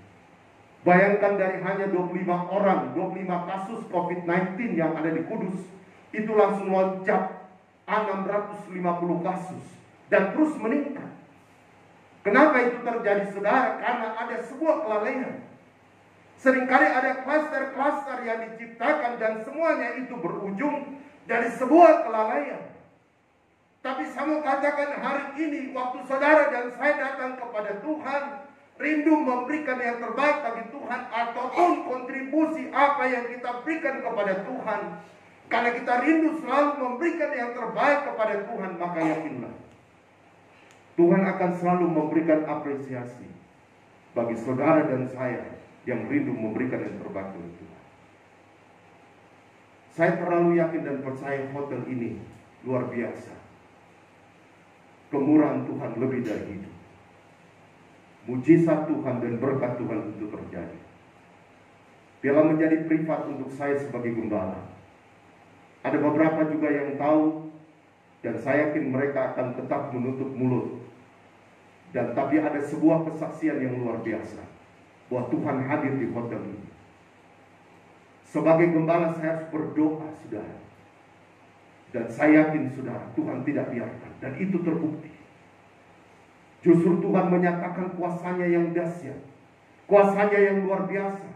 Bayangkan dari hanya 25 orang, 25 kasus COVID-19 yang ada di Kudus, itu langsung loncat 650 kasus dan terus meningkat. Kenapa itu terjadi, saudara? Karena ada sebuah kelalaian. Seringkali ada klaster-klaster yang diciptakan dan semuanya itu berujung dari sebuah kelalaian. Tapi saya mau katakan hari ini, waktu saudara dan saya datang kepada Tuhan, rindu memberikan yang terbaik bagi Tuhan, ataupun kontribusi apa yang kita berikan kepada Tuhan, karena kita rindu selalu memberikan yang terbaik kepada Tuhan, maka yakinlah Tuhan akan selalu memberikan apresiasi bagi saudara dan saya yang rindu memberikan yang terbaik bagi Tuhan. Saya terlalu yakin dan percaya hotel ini luar biasa. Kemurahan Tuhan lebih dari hidup. Mujizat Tuhan dan berkat Tuhan itu terjadi. Biarlah menjadi privat untuk saya sebagai gembala. Ada beberapa juga yang tahu, dan saya yakin mereka akan tetap menutup mulut. Dan tapi ada sebuah kesaksian yang luar biasa, bahwa Tuhan hadir di hotel ini. Sebagai gembala saya harus berdoa, saudara. Dan saya yakin, saudara, Tuhan tidak biarkan. Dan itu terbukti. Justru Tuhan menyatakan kuasanya yang dahsyat, kuasanya yang luar biasa,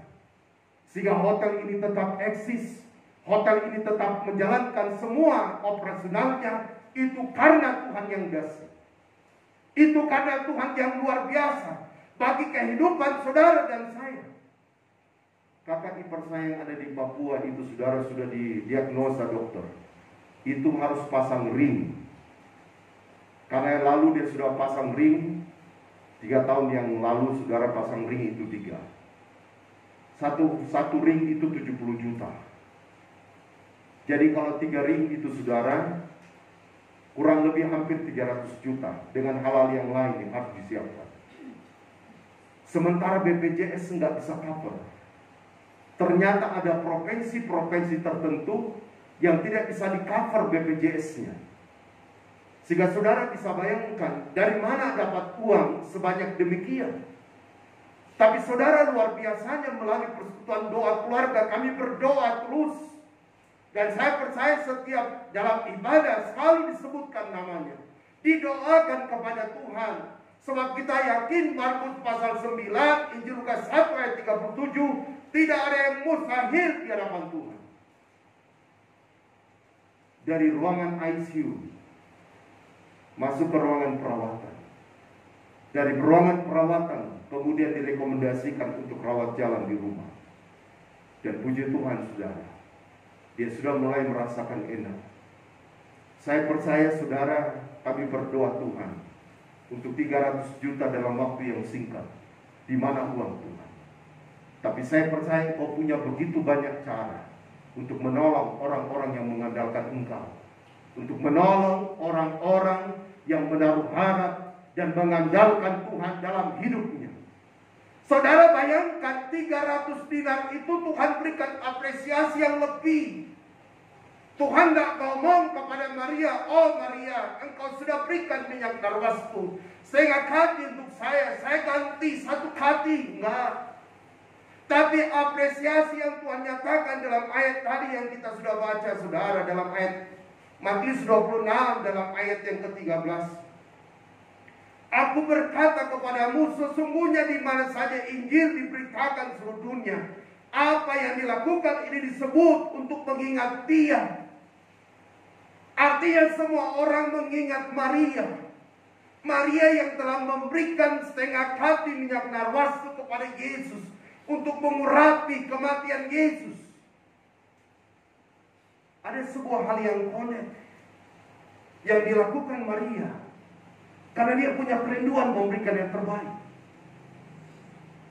sehingga hotel ini tetap eksis. Hotel ini tetap menjalankan semua operasionalnya. Itu karena Tuhan yang dahsyat. Itu karena Tuhan yang luar biasa bagi kehidupan saudara dan saya. Kakak ipar saya yang ada di Papua itu, saudara, sudah didiagnosa dokter. Itu harus pasang ring. Karena lalu dia sudah pasang ring. 3 tahun yang lalu saudara pasang ring itu 3. Satu ring itu 70 juta. Jadi kalau 3 ring itu, saudara, kurang lebih hampir 300 juta. Dengan hal-hal yang lain yang harus disiapkan. Sementara BPJS nggak bisa cover. Ternyata ada provinsi-provinsi tertentu yang tidak bisa di-cover BPJS-nya. Sehingga saudara bisa bayangkan dari mana dapat uang sebanyak demikian. Tapi saudara, luar biasanya melalui persekutuan doa keluarga kami berdoa terus. Dan saya percaya setiap dalam ibadah selalu disebutkan namanya. Didoakan kepada Tuhan. Sebab kita yakin Markus pasal 9, Injil Lukas 1 ayat 37, tidak ada yang mustahil di hadapan Tuhan. Dari ruangan ICU masuk ke ruangan perawatan. Dari ruangan perawatan kemudian direkomendasikan untuk rawat jalan di rumah. Dan puji Tuhan, saudara, dia sudah mulai merasakan enak. Saya percaya, saudara, kami berdoa Tuhan untuk 300 juta dalam waktu yang singkat. Di mana uang Tuhan? Tapi saya percaya Engkau punya begitu banyak cara untuk menolong orang-orang yang mengandalkan Engkau, untuk menolong orang-orang yang menaruh harap dan mengandalkan Tuhan dalam hidupnya. Saudara bayangkan 300 dinar itu Tuhan berikan apresiasi yang lebih. Tuhan tidak ngomong kepada Maria, oh Maria, engkau sudah berikan minyak narwastu, sehingga kati untuk saya ganti 1 kati. Enggak. Tapi apresiasi yang Tuhan nyatakan dalam ayat tadi yang kita sudah baca, saudara, dalam ayat Matius 26, dalam ayat yang ke-13. Aku berkata kepadamu, sesungguhnya di mana saja Injil diberitakan seluruh dunia, apa yang dilakukan ini disebut untuk mengingat Dia. Artinya semua orang mengingat Maria. Maria yang telah memberikan 1/2 kati minyak narwastu kepada Yesus untuk mengurapi kematian Yesus. Ada sebuah hal yang connect yang dilakukan Maria, karena dia punya kerinduan memberikan yang terbaik.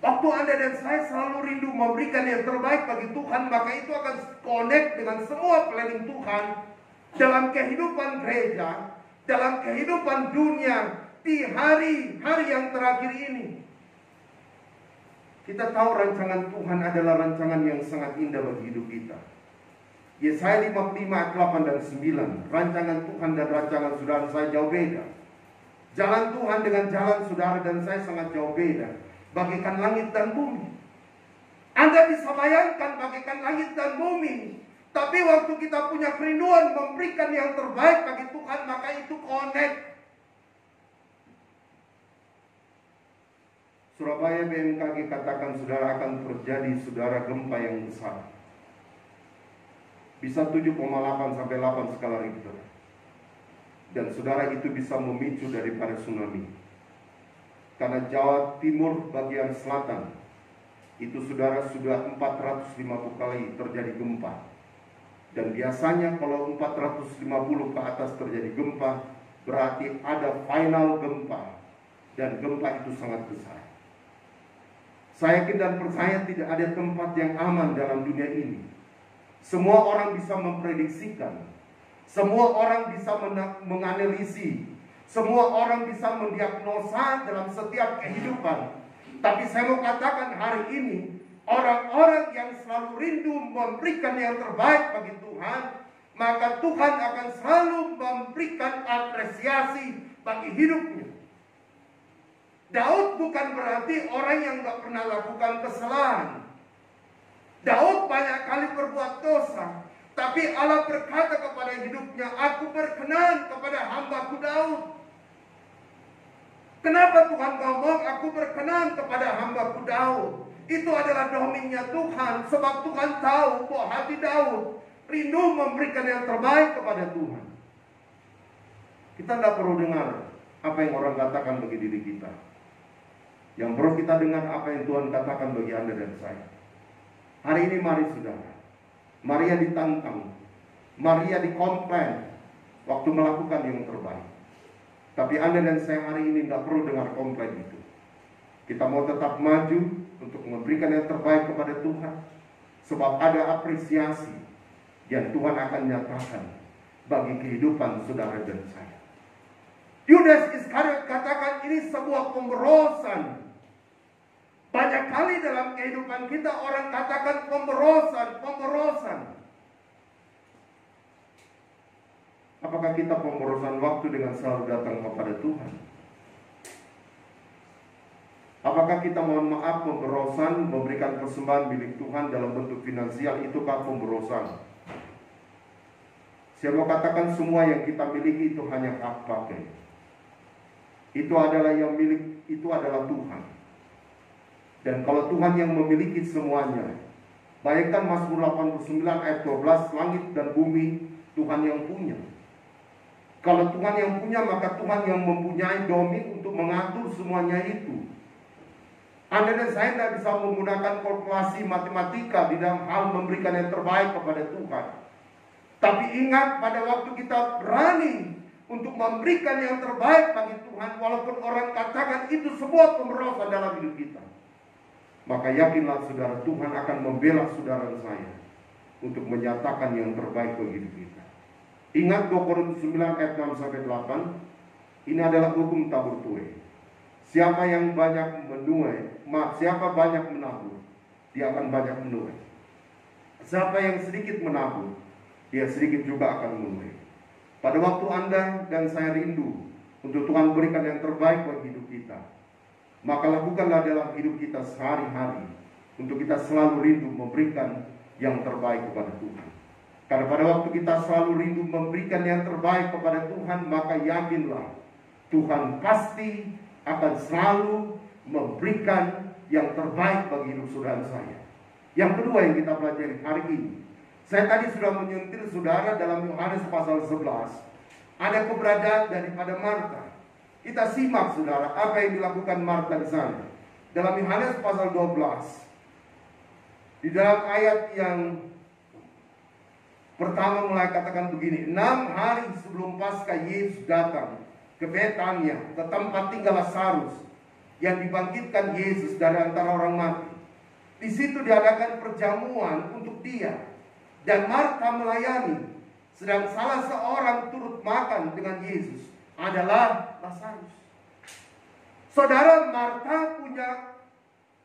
Waktu Anda dan saya selalu rindu memberikan yang terbaik bagi Tuhan, maka itu akan connect dengan semua planning Tuhan dalam kehidupan gereja, dalam kehidupan dunia di hari-hari yang terakhir ini. Kita tahu rancangan Tuhan adalah rancangan yang sangat indah bagi hidup kita. Yesaya 55 ayat 8 dan 9. Rancangan Tuhan dan rancangan saudara saya jauh beda. Jalan Tuhan dengan jalan saudara dan saya sangat jauh beda. Bagaikan langit dan bumi. Anda bisa bayangkan bagaikan langit dan bumi. Tapi waktu kita punya kerinduan memberikan yang terbaik bagi Tuhan, maka itu connect. Surabaya BMKG katakan saudara akan terjadi saudara gempa yang besar. Bisa 7,8 sampai 8 skala Richter. Dan saudara itu bisa memicu daripada tsunami. Karena Jawa Timur bagian selatan itu saudara sudah 450 kali terjadi gempa. Dan biasanya kalau 450 ke atas terjadi gempa, berarti ada final gempa. Dan gempa itu sangat besar. Saya yakin dan percaya tidak ada tempat yang aman dalam dunia ini. Semua orang bisa memprediksikan. Semua orang bisa menganalisi. Semua orang bisa mendiagnosa dalam setiap kehidupan. Tapi saya mau katakan hari ini, orang-orang yang selalu rindu memberikan yang terbaik bagi Tuhan, maka Tuhan akan selalu memberikan apresiasi bagi hidupnya. Daud bukan berarti orang yang gak pernah lakukan kesalahan. Daud banyak kali berbuat dosa, tapi Allah berkata kepada hidupnya, aku berkenan kepada hambaku Daud. Kenapa Tuhan ngomong aku berkenan kepada hambaku Daud? Itu adalah domainnya Tuhan, sebab Tuhan tahu bahwa hati Daud rindu memberikan yang terbaik kepada Tuhan. Kita tidak perlu dengar apa yang orang katakan bagi diri kita. Yang perlu kita dengar apa yang Tuhan katakan bagi Anda dan saya. Hari ini mari saudara, Maria ditantang, Maria dikomplain waktu melakukan yang terbaik. Tapi Anda dan saya hari ini tidak perlu dengar komplain itu. Kita mau tetap maju untuk memberikan yang terbaik kepada Tuhan, sebab ada apresiasi yang Tuhan akan nyatakan bagi kehidupan saudara dan saya. Yudas Iskariot katakan ini sebuah pemberosan. Banyak kali dalam kehidupan kita orang katakan pemberosan. Apakah kita pemborosan waktu dengan selalu datang kepada Tuhan? Apakah kita mohon maaf pemborosan memberikan persembahan milik Tuhan dalam bentuk finansial, itukah pemborosan? Saya mau katakan semua yang kita miliki itu hanya hak pakai. Itu adalah yang milik, itu adalah Tuhan. Dan kalau Tuhan yang memiliki semuanya, bayangkan Mazmur 89 ayat 12, langit dan bumi Tuhan yang punya. Kalau Tuhan yang punya, maka Tuhan yang mempunyai domain untuk mengatur semuanya itu. Anda dan saya tidak bisa menggunakan kalkulasi matematika di dalam hal memberikan yang terbaik kepada Tuhan. Tapi ingat, pada waktu kita berani untuk memberikan yang terbaik bagi Tuhan, walaupun orang katakan itu sebuah pemberosan dalam hidup kita, maka yakinlah saudara, Tuhan akan membela saudara saya untuk menyatakan yang terbaik bagi hidup kita. Ingat 2 Korintus 9 ayat 6-8. Ini adalah hukum tabur tuai. Siapa yang banyak menuai, siapa banyak menabur, dia akan banyak menuai. Siapa yang sedikit menabur, dia sedikit juga akan menuai. Pada waktu Anda dan saya rindu untuk Tuhan berikan yang terbaik bagi hidup kita, maka lakukanlah dalam hidup kita sehari-hari untuk kita selalu rindu memberikan yang terbaik kepada Tuhan. Karena pada waktu kita selalu rindu memberikan yang terbaik kepada Tuhan, maka yakinlah Tuhan pasti akan selalu memberikan yang terbaik bagi hidup saudara saya. Yang kedua yang kita pelajari hari ini, saya tadi sudah menyentil saudara dalam Yohanes pasal 11, ada keberadaan daripada Marta. Kita simak saudara apa yang dilakukan Marta di sana. Dalam Yohanes pasal 12, di dalam ayat yang pertama mulai katakan begini, 6 hari sebelum Paskah Yesus datang ke Betania, ke tempat tinggal Lazarus yang dibangkitkan Yesus dari antara orang mati. Di situ diadakan perjamuan untuk dia, dan Marta melayani, sedang salah seorang turut makan dengan Yesus adalah Lazarus. Saudara, Marta punya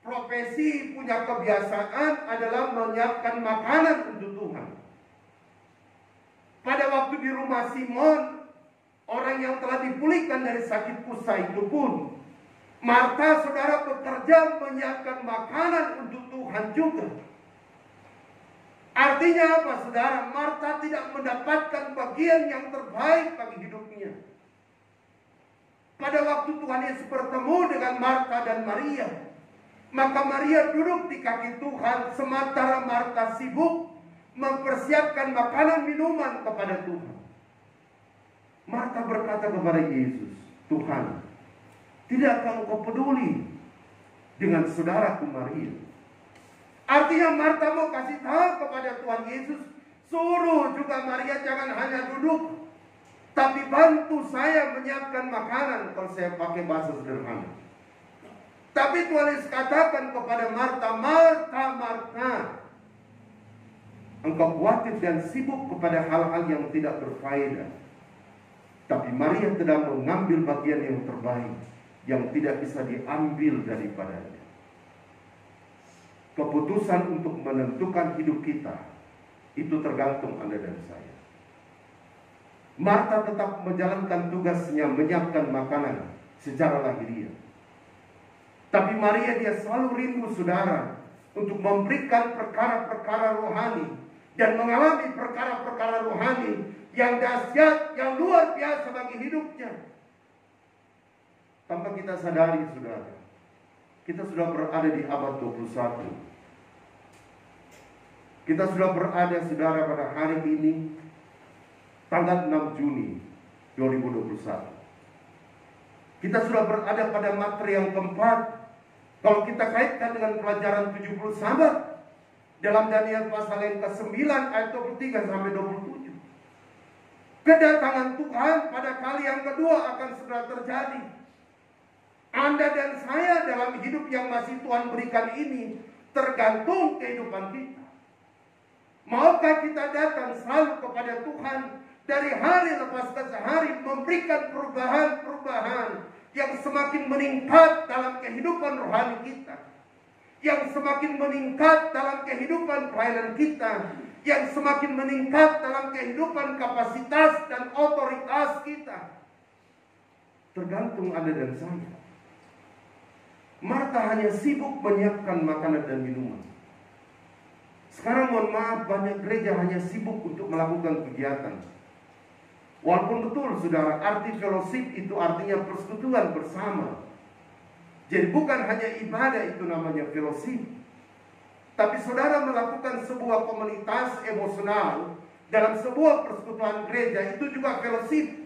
profesi, punya kebiasaan adalah menyiapkan makanan untuk Tuhan. Pada waktu di rumah Simon, orang yang telah dipulihkan dari sakit kusta itu pun, Marta saudara bekerja menyiapkan makanan untuk Tuhan juga. Artinya apa saudara? Marta tidak mendapatkan bagian yang terbaik bagi hidupnya. Pada waktu Tuhan Yesus bertemu dengan Marta dan Maria, maka Maria duduk di kaki Tuhan, sementara Marta sibuk mempersiapkan makanan minuman kepada Tuhan. Marta berkata kepada Yesus, Tuhan, tidakkah engkau peduli dengan saudaraku Maria? Artinya Marta mau kasih tahu kepada Tuhan Yesus, suruh juga Maria jangan hanya duduk, tapi bantu saya menyiapkan makanan, kalau saya pakai bahasa sederhana. Tapi Tuhan Yesus katakan kepada Marta, Marta, Marta, engkau khawatir dan sibuk kepada hal-hal yang tidak berfaedah. Tapi Maria sedang mengambil bagian yang terbaik, yang tidak bisa diambil daripadanya. Keputusan untuk menentukan hidup kita, itu tergantung Anda dan saya. Marta tetap menjalankan tugasnya menyiapkan makanan secara lahiriah. Tapi Maria dia selalu rindu saudara untuk memberikan perkara-perkara rohani dan mengalami perkara-perkara rohani yang dahsyat, yang luar biasa bagi hidupnya. Tanpa kita sadari saudara, kita sudah berada di abad 21. Kita sudah berada saudara pada hari ini, tanggal 6 Juni 2021. Kita sudah berada pada materi yang keempat. Kalau kita kaitkan dengan pelajaran 70 sahabat dalam Daniel pasal yang ke-9 ayat 23 sampai 27. Kedatangan Tuhan pada kali yang kedua akan segera terjadi. Anda dan saya dalam hidup yang masih Tuhan berikan ini tergantung kehidupan kita. Maukah kita datang selalu kepada Tuhan dari hari lepas ke hari memberikan perubahan-perubahan yang semakin meningkat dalam kehidupan rohani kita, yang semakin meningkat dalam kehidupan pelayanan kita, yang semakin meningkat dalam kehidupan kapasitas dan otoritas kita. Tergantung Anda dan saya. Marta hanya sibuk menyiapkan makanan dan minuman. Sekarang mohon maaf, banyak gereja hanya sibuk untuk melakukan kegiatan. Walaupun betul saudara, arti fellowship itu artinya persekutuan bersama. Jadi bukan hanya ibadah itu namanya fellowship. Tapi saudara melakukan sebuah komunitas emosional dalam sebuah persekutuan gereja, itu juga fellowship.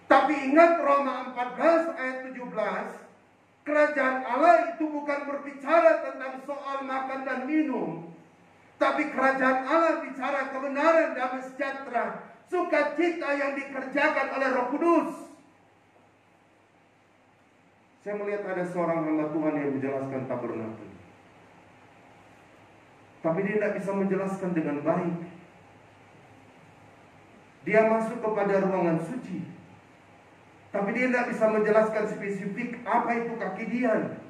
Tapi ingat Roma 14 ayat 17, kerajaan Allah itu bukan berbicara tentang soal makan dan minum. Tapi kerajaan Allah bicara kebenaran, damai sejahtera, sukacita yang dikerjakan oleh Roh Kudus. Saya melihat ada seorang hamba Tuhan yang menjelaskan tabernakel. Tapi dia tidak bisa menjelaskan dengan baik. Dia masuk kepada ruangan suci, tapi dia tidak bisa menjelaskan spesifik apa itu kaki dian,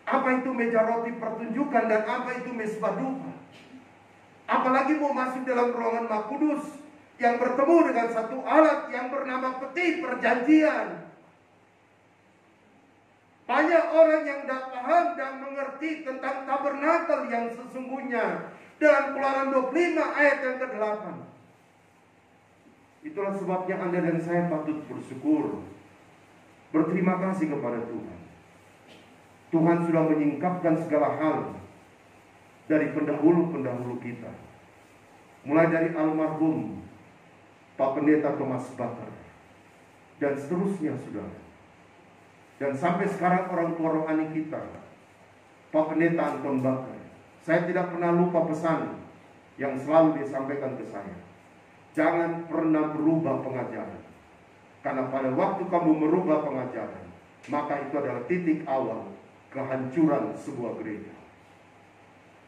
apa itu meja roti pertunjukan, dan apa itu mesbah dupa. Apalagi mau masuk dalam ruangan Maha Kudus yang bertemu dengan satu alat yang bernama peti perjanjian. Banyak orang yang tidak paham dan mengerti tentang tabernakel yang sesungguhnya dalam Keluaran 25 ayat yang ke-8. Itulah sebabnya Anda dan saya patut bersyukur, berterima kasih kepada Tuhan. Tuhan sudah menyingkapkan segala hal dari pendahulu-pendahulu kita. Mulai dari almarhum Pak Pendeta Thomas Bakar dan seterusnya saudara. Dan sampai sekarang orang tua rohani kita, Pak Pendeta Anton Bakar. Saya tidak pernah lupa pesan yang selalu disampaikan ke saya. Jangan pernah berubah pengajaran. Karena pada waktu kamu merubah pengajaran, maka itu adalah titik awal kehancuran sebuah gereja.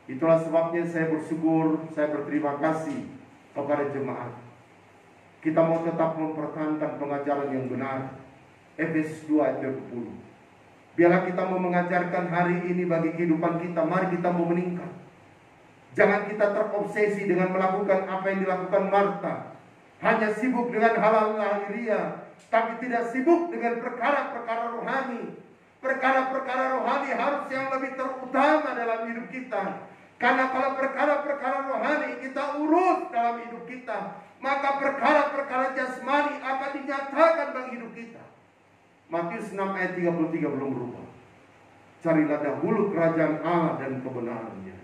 Itulah sebabnya saya bersyukur, saya berterima kasih kepada jemaat. Kita mau tetap mempertahankan pengajaran yang benar. Efesus 2 ayat 20. Biarlah kita mau mengajarkan hari ini bagi kehidupan kita. Mari kita mau meningkat. Jangan kita terobsesi dengan melakukan apa yang dilakukan Marta. Hanya sibuk dengan hal-hal lahiriah, tapi tidak sibuk dengan perkara-perkara rohani. Perkara-perkara rohani harus yang lebih terutama dalam hidup kita. Karena kalau perkara-perkara rohani kita urus dalam hidup kita, maka perkara-perkara jasmani akan dinyatakan dalam hidup kita. Matius 6 ayat 33 belum berubah. Carilah dahulu kerajaan Allah dan kebenarannya.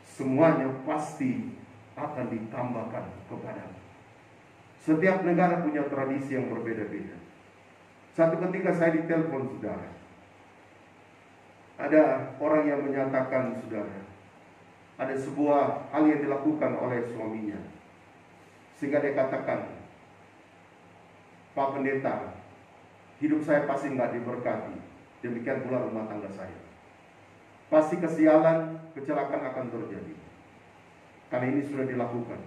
Semuanya pasti akan ditambahkan kepadamu. Setiap negara punya tradisi yang berbeda-beda. Satu ketika saya ditelepon saudara. Ada orang yang menyatakan saudara, ada sebuah hal yang dilakukan oleh suaminya. Sehingga dia katakan, Pak Pendeta, hidup saya pasti nggak diberkati. Demikian pula rumah tangga saya. Pasti kesialan, kecelakaan akan terjadi. Karena ini sudah dilakukan.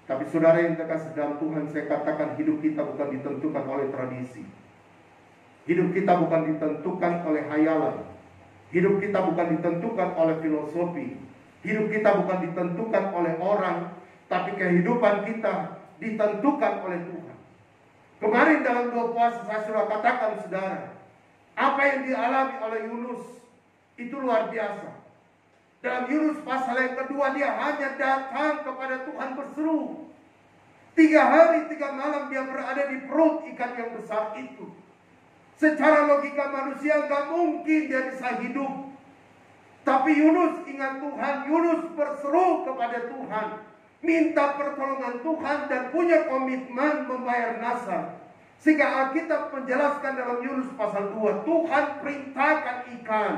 Tapi saudara yang terkasih dalam Tuhan, saya katakan hidup kita bukan ditentukan oleh tradisi. Hidup kita bukan ditentukan oleh hayalan. Hidup kita bukan ditentukan oleh filosofi. Hidup kita bukan ditentukan oleh orang. Tapi kehidupan kita ditentukan oleh Tuhan. Kemarin dalam 2 puasa saya sudah katakan saudara, apa yang dialami oleh Yunus itu luar biasa. Dalam Yunus pasal yang kedua dia hanya datang kepada Tuhan berseru. 3 hari 3 malam dia berada di perut ikan yang besar itu. Secara logika manusia gak mungkin dia bisa hidup. Tapi Yunus ingat Tuhan, Yunus berseru kepada Tuhan, minta pertolongan Tuhan dan punya komitmen membayar nasar. Sehingga Alkitab menjelaskan dalam Yunus pasal 2, Tuhan perintahkan ikan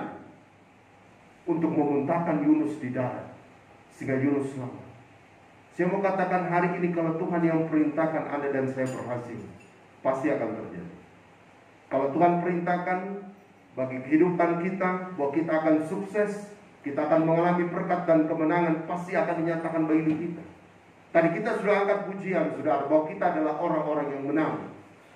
untuk memuntahkan Yunus di darat, sehingga Yunus selamat. Saya mau katakan hari ini, kalau Tuhan yang perintahkan Anda dan saya berhasil, pasti akan terjadi. Kalau Tuhan perintahkan bagi kehidupan kita, bahwa kita akan sukses, kita akan mengalami berkat dan kemenangan, pasti akan dinyatakan bagi hidup kita. Tadi kita sudah angkat pujian, saudara, bahwa kita adalah orang-orang yang menang.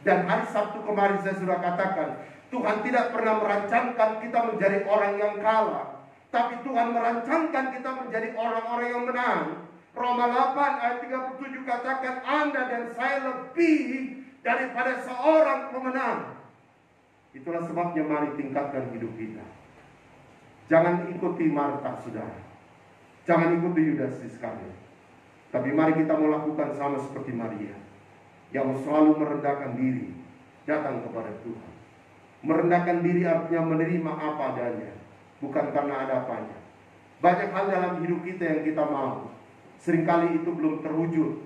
Dan hari Sabtu kemarin saya sudah katakan, Tuhan tidak pernah merancangkan kita menjadi orang yang kalah, tapi Tuhan merancangkan kita menjadi orang-orang yang menang. Roma 8 ayat 37 katakan, Anda dan saya lebih daripada seorang pemenang. Itulah sebabnya mari tingkatkan hidup kita. Jangan ikuti Marta, saudara. Jangan ikuti Yudas Iskariot. Tapi mari kita melakukan sama seperti Maria, yang selalu merendahkan diri, datang kepada Tuhan. Merendahkan diri artinya menerima apa adanya, bukan karena ada apanya. Banyak hal dalam hidup kita yang kita mau, seringkali itu belum terwujud.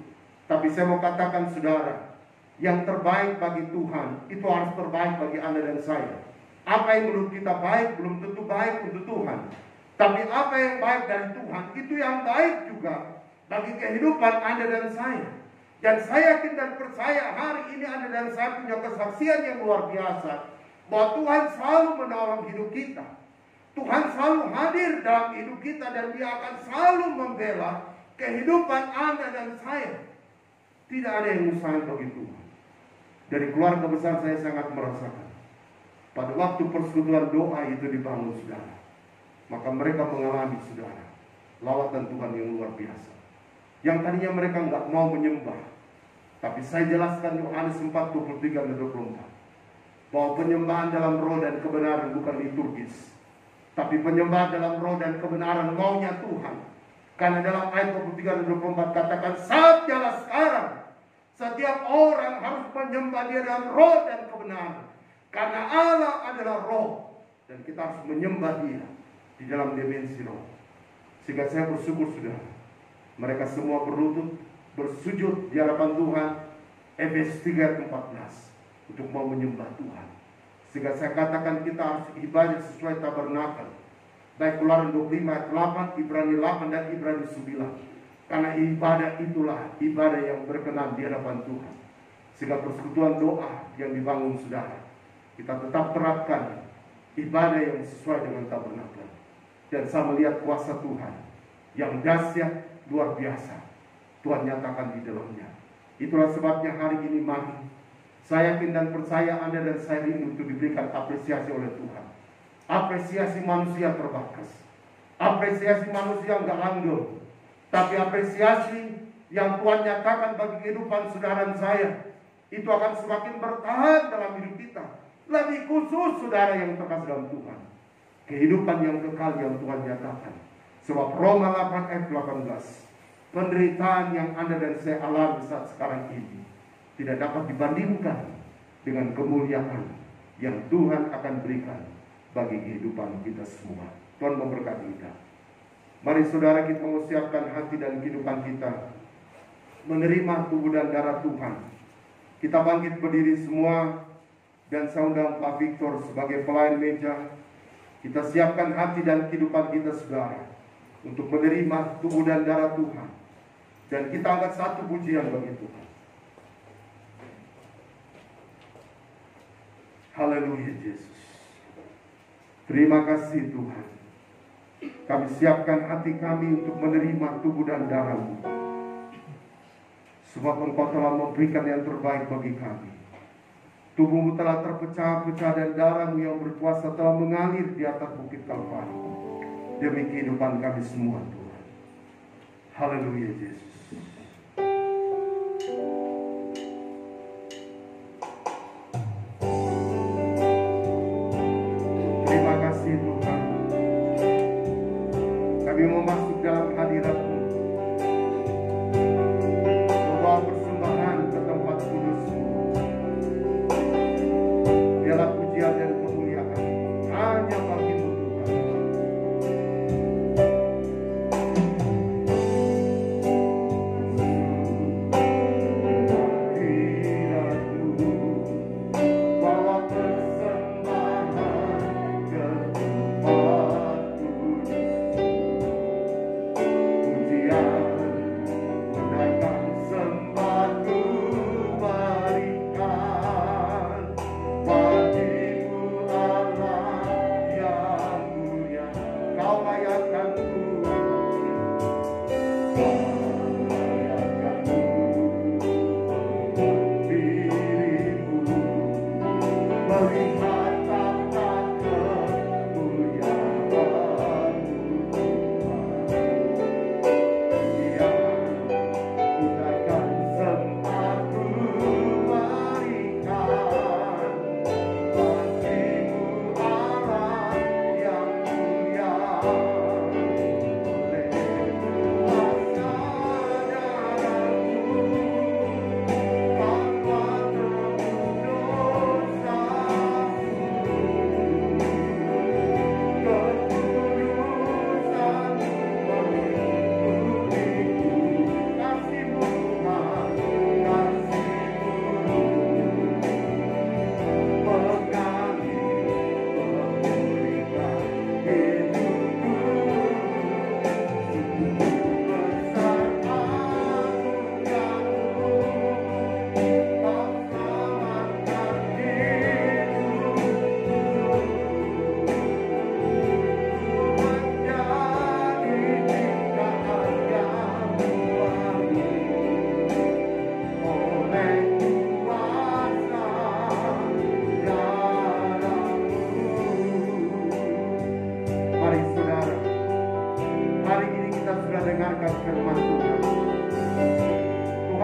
Tapi saya mau katakan saudara, yang terbaik bagi Tuhan itu harus terbaik bagi Anda dan saya. Apa yang menurut kita baik belum tentu baik untuk Tuhan. Tapi apa yang baik dari Tuhan itu yang baik juga bagi kehidupan Anda dan saya. Dan saya yakin dan percaya hari ini Anda dan saya punya kesaksian yang luar biasa, bahwa Tuhan selalu menolong hidup kita. Tuhan selalu hadir dalam hidup kita, dan Dia akan selalu membela kehidupan Anda dan saya. Tidak ada yang mustahil bagi Tuhan. Dari keluarga besar saya sangat merasakan, pada waktu persekutuan doa itu dibangun saudara, maka mereka mengalami saudara lawatan Tuhan yang luar biasa. Yang tadinya mereka nggak mau menyembah, tapi saya jelaskan Yohanes 4:23 dan 24, bahwa penyembahan dalam roh dan kebenaran bukan liturgis, tapi penyembahan dalam roh dan kebenaran maunya Tuhan. Karena dalam ayat 23 dan 24 katakan, saatnya sekarang setiap orang harus menyembah Dia dalam roh dan kebenaran. Karena Allah adalah roh, dan kita harus menyembah Dia di dalam dimensi roh. Sehingga saya bersyukur saudara, mereka semua berlutut, bersujud di hadapan Tuhan, Efesus 3:14, untuk mau menyembah Tuhan. Sehingga saya katakan kita harus ibadah sesuai tabernakel, baik Keluaran 25 ayat 8, Ibrani 8 dan Ibrani 9. Karena ibadah itulah ibadah yang berkenan di hadapan Tuhan. Sehingga persekutuan doa yang dibangun saudara, kita tetap terapkan ibadah yang sesuai dengan tabernakel. Dan saya melihat kuasa Tuhan yang dahsyat, luar biasa, Tuhan nyatakan di dalamnya. Itulah sebabnya hari ini mari, saya yakin dan percaya Anda dan saya rindu untuk diberikan apresiasi oleh Tuhan. Apresiasi manusia terbatas, apresiasi manusia enggak langgeng, tapi apresiasi yang Tuhan nyatakan bagi kehidupan saudara saya, itu akan semakin bertahan dalam hidup kita. Lebih khusus saudara yang terkasih dalam Tuhan, kehidupan yang kekal yang Tuhan nyatakan. Sebab Roma 8 ayat 18, penderitaan yang Anda dan saya alami saat sekarang ini tidak dapat dibandingkan dengan kemuliaan yang Tuhan akan berikan bagi kehidupan kita semua. Tuhan memberkati kita. Mari saudara, kita mengusiapkan hati dan kehidupan kita menerima tubuh dan darah Tuhan. Kita bangkit berdiri semua, dan saya undang Pak Victor sebagai pelayan meja. Kita siapkan hati dan kehidupan kita saudara untuk menerima tubuh dan darah Tuhan. Dan kita angkat satu pujian bagi Tuhan. Haleluya Yesus. Terima kasih Tuhan. Kami siapkan hati kami untuk menerima tubuh dan darah-Mu. Sebab Engkau telah memberikan yang terbaik bagi kami. Tubuh-Mu telah terpecah-pecah dan darah-Mu yang berkuasa telah mengalir di atas bukit Kalvari. Demi kehidupan kami semua Tuhan. Haleluya Yesus.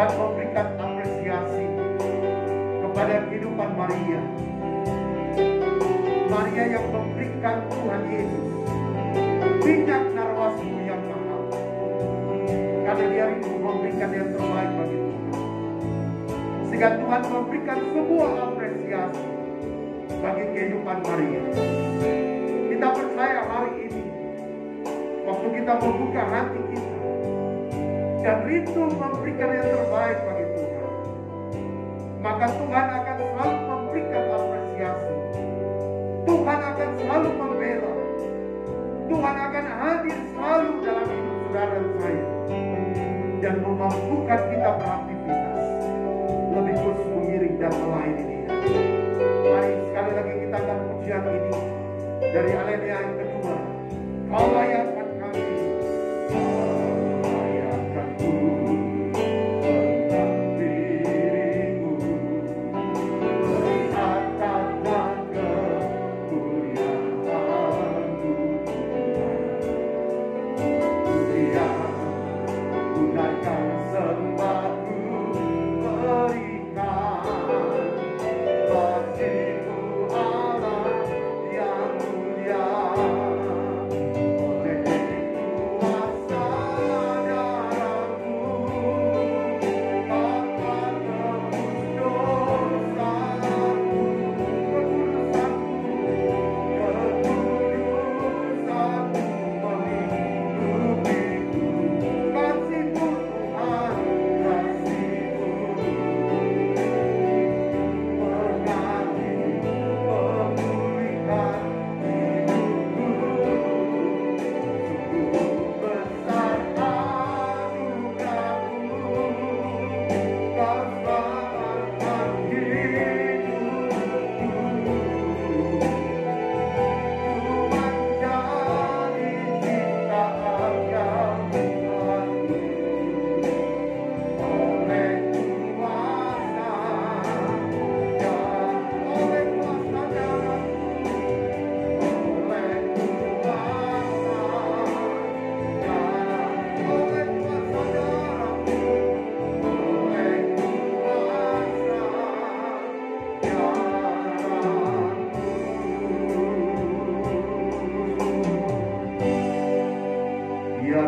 Tuhan memberikan apresiasi kepada kehidupan Maria. Maria yang memberikan Tuhan Yesus minyak narwasmu yang mahal, karena dia rindu memberikan yang terbaik bagi Tuhan. Sehingga Tuhan memberikan sebuah apresiasi bagi kehidupan Maria. Kita percaya hari ini, waktu kita membuka hati kita dan rindu memberikan yang terbaik bagi Tuhan, maka Tuhan akan selalu memberikan apresiasi. Tuhan akan selalu membela. Tuhan akan hadir selalu dalam hidup saudara dan saya, dan memampukan kita beraktivitas lebih terus mengiring dan melayani Dia. Mari sekali lagi kita akan pujian ini dari alinea yang kedua. Kau layakkan kami, layakkan ku tentang dirimu, melihat tata kemuliaan-Mu. Dia gunakan sembahku, berikan bagimu Allah yang mulia. Oleh kuasa darah-Mu, Bapa tebus dosa-Ku, kedudusan-Ku menghidupiku. Kasih-Mu Tuhan, kasih-Mu mengasihi, memulihkan hidupku. Sungguh besar anugerah-Mu, Kau selamatkan hidupku. Tuhan jadi ciptaan yang baru, oleh kuasa dan oleh kuasa darah-Mu, oleh kuasa dan oleh kuasa darah-Mu, oleh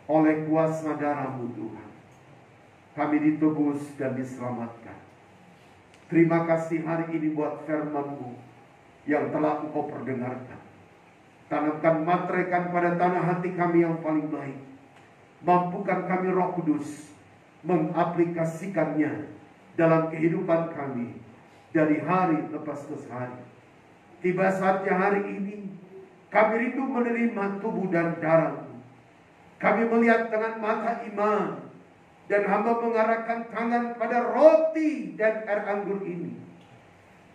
oleh kuasa darah-Mu Tuhan, kami ditebus dan diselamatkan. Terima kasih hari ini buat firman-Mu yang telah Engkau perdengarkan. Tanamkan, materaikan pada tanah hati kami yang paling baik. Mampukan kami Roh Kudus mengaplikasikannya dalam kehidupan kami dari hari lepas ke hari. Tiba saatnya hari ini kami rindu menerima tubuh dan darah-Mu. Kami melihat dengan mata iman, dan hamba mengarahkan tangan pada roti dan air anggur ini,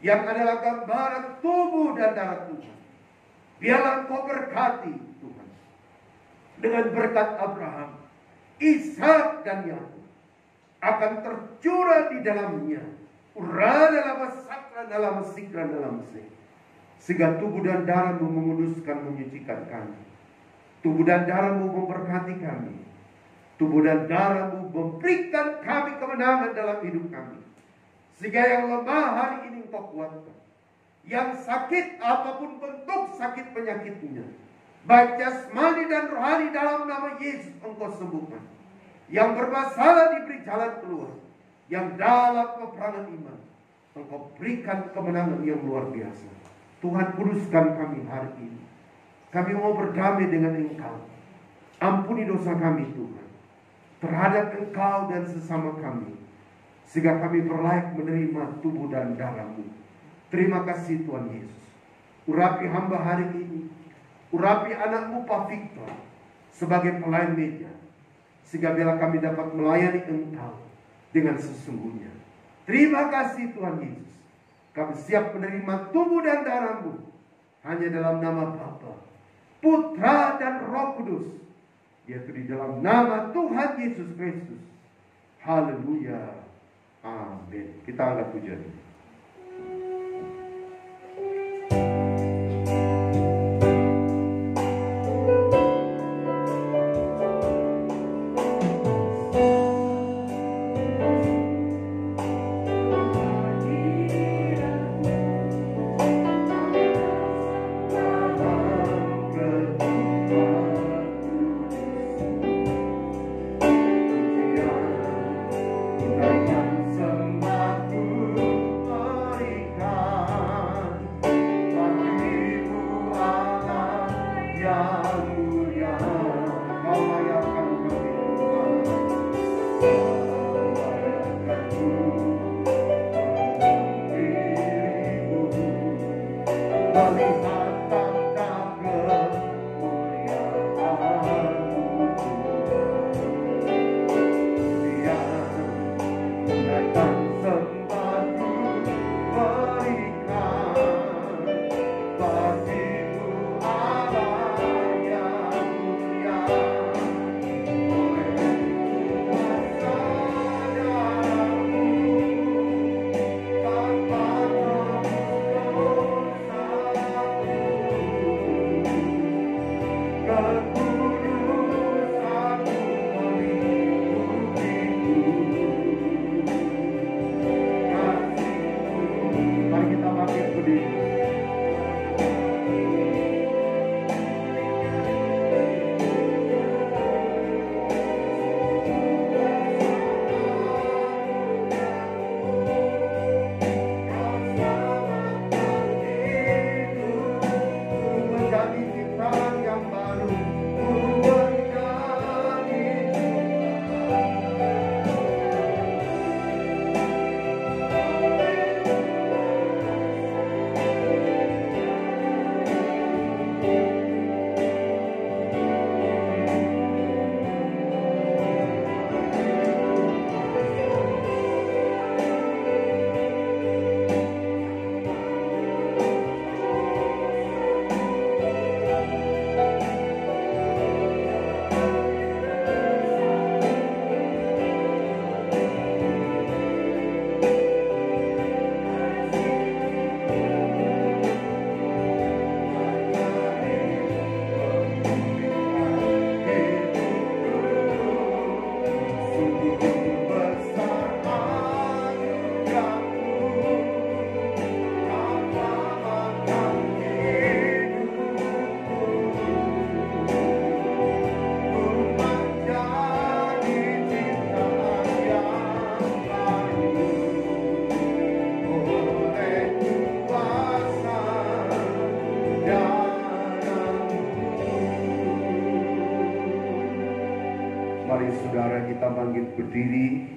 yang adalah gambaran tubuh dan darah Tuhan. Biarlah Engkau berkati Tuhan, dengan berkat Abraham, Ishak dan Yakub akan tercurah di dalamnya, ura dalam sakra dalam sikra dalam sih, sehingga tubuh dan darah-Mu menguduskan, menyucikan kami. Tubuh dan darah-Mu memberkati kami. Tubuh dan darah-Mu memberikan kami kemenangan dalam hidup kami. Sehingga yang lemah hari ini Engkau kuatkan. Yang sakit apapun bentuk sakit penyakitnya, baik jasmani dan rohani, dalam nama Yesus Engkau sembuhkan. Yang bermasalah diberi jalan keluar. Yang dalam peperangan iman Engkau berikan kemenangan yang luar biasa. Tuhan, kuduskan kami hari ini. Kami mau berdamai dengan Engkau. Ampuni dosa kami Tuhan, terhadap Engkau dan sesama kami, sehingga kami berlayak menerima tubuh dan darah-Mu. Terima kasih Tuhan Yesus. Urapi hamba hari ini. Urapi anak-Mu Pak Victor sebagai pelayan meja, sehingga bila kami dapat melayani Engkau dengan sesungguhnya. Terima kasih Tuhan Yesus. Kami siap menerima tubuh dan darah-Mu hanya dalam nama Bapa, Putra dan Roh Kudus, yaitu di dalam nama Tuhan Yesus Kristus. Haleluya. Amin. Kita angkat pujian. Saudara, kita bangkit berdiri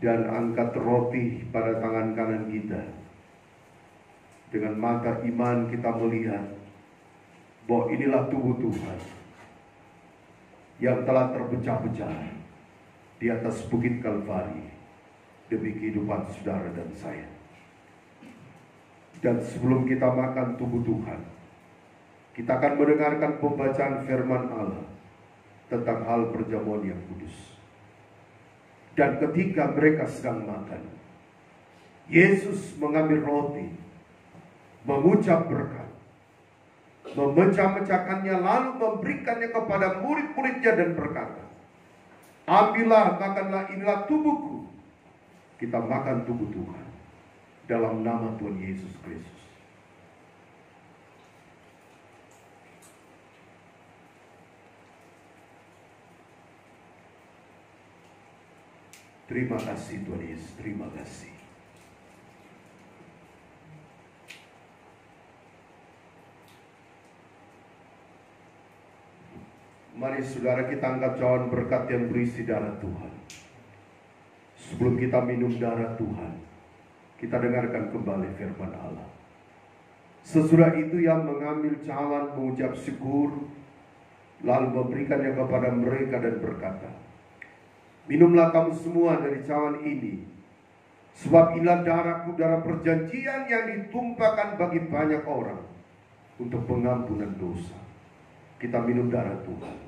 dan angkat roti pada tangan kanan kita. Dengan mata iman kita melihat bahwa inilah tubuh Tuhan yang telah terpecah-pecah di atas bukit Kalvari demi kehidupan saudara dan saya. Dan sebelum kita makan tubuh Tuhan, kita akan mendengarkan pembacaan firman Allah tentang hal perjamuan yang kudus. Dan ketika mereka sedang makan, Yesus mengambil roti, mengucap berkat, memecah-mecahkannya, lalu memberikannya kepada murid-muridnya dan berkata, "Ambillah, makanlah, inilah tubuhku." Kita makan tubuh Tuhan dalam nama Tuhan Yesus Kristus. Terima kasih Tuhan Yesus, terima kasih. Mari saudara kita angkat cawan berkat yang berisi darah Tuhan. Sebelum kita minum darah Tuhan, kita dengarkan kembali firman Allah. Sesudah itu yang mengambil cawan mengucap syukur, lalu memberikannya kepada mereka dan berkata, "Minumlah kamu semua dari cawan ini, sebab inilah darahku, darah perjanjian yang ditumpahkan bagi banyak orang untuk pengampunan dosa." Kita minum darah Tuhan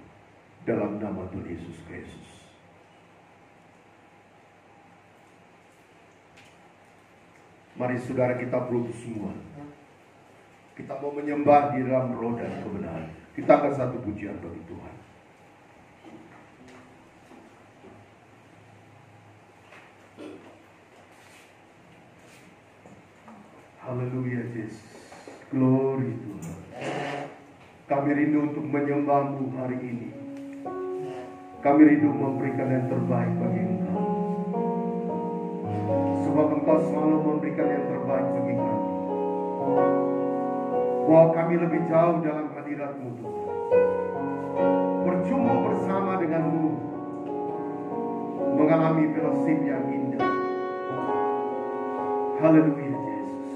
dalam nama Tuhan Yesus Kristus. Mari saudara kita berlutut semua. Kita mau menyembah di dalam roh dan kebenaran. Kita akan satu pujian bagi Tuhan. Haleluya Yesus. Glory Tuhan. Kami rindu untuk menyembah-Mu hari ini. Kami rindu memberikan yang terbaik bagi Engkau. Sebab Engkau selalu memberikan yang terbaik bagi kami. Bahwa kami lebih jauh dalam hadirat-Mu Tuhan. Berjumpa bersama dengan-Mu. mengalami fellowship yang indah. Haleluya Yesus.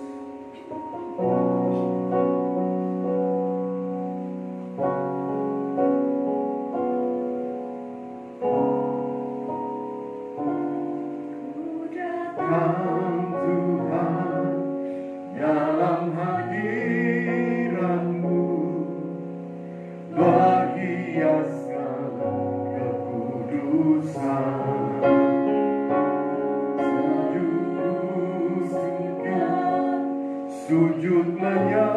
Sujud menyembahmu,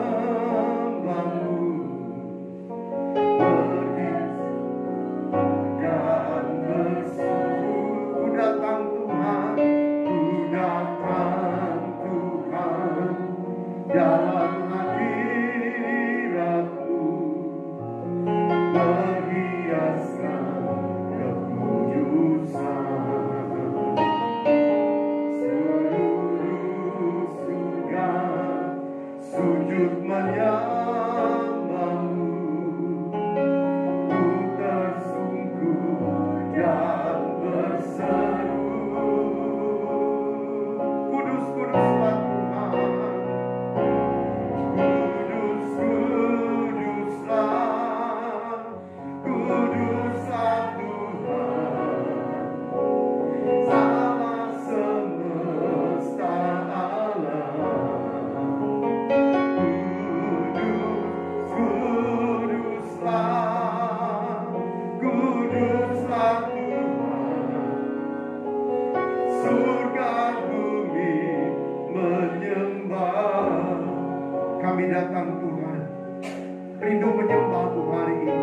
dan berseru. Ku datang Tuhan, ku datang Tuhan, dalam hadirat-Mu berhiaskan kekudusan. Sujud menyembahmu, ku tersungkur dan berseru. Kudus, kuduslah Tuhan, kudus, kuduslah, kuduslah Tuhan, Allah semesta alam. Kami datang Tuhan, rindu menyembah-Mu hari ini.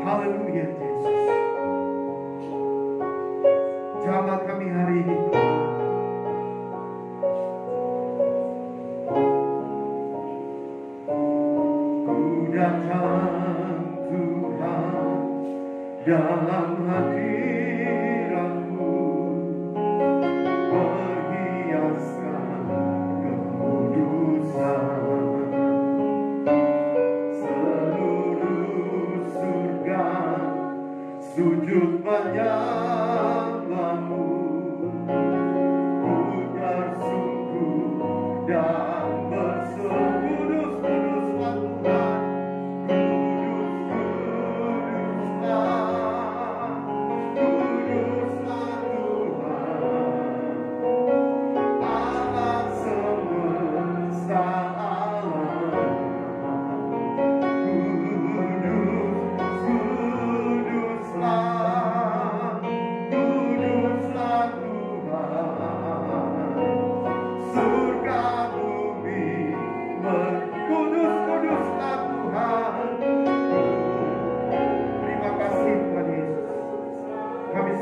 Haleluya Yesus. Jamah kami hari ini Tuhan. Ku datang Tuhan dalam hadirat-Mu berhiaskan kekudusan. Sujud menyembah-Mu, ku tersungkur dan berseru. Kudus, kuduslah Tuhan, kudus, kuduslah, kuduslah Tuhan, Allah semesta alam.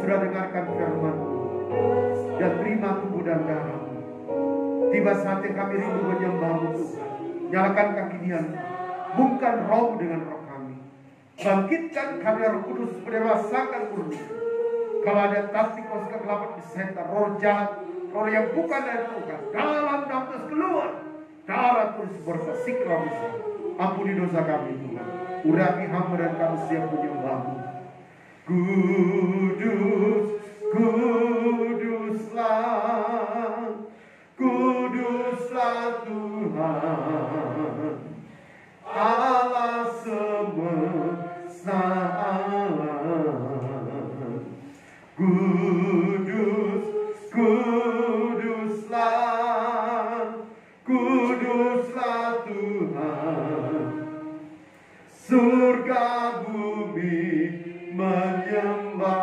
Sudah dengarkan firman-Mu dan terima tubuh dan darah-Mu. Tiba saatnya kami rindu menyembah-Mu Tuhan. Nyalakan kaki diam, bukan roh dengan roh kami. Bangkitkan kami Roh Kudus, mendewasakan kudus. Kalau ada taktikos kegelapan di setan, roh jahat, roh yang bukan dari Tuhan, dalam nafas keluar. Darah Kudus bersih kami. Ampuni dosa kami Tuhan. Urapi hamba dan kami siap menyembah-Mu. Kudus, kuduslah, kuduslah Tuhan, Allah semesta alam. Kudus, kuduslah, kuduslah Tuhan, surga bumi menyembah.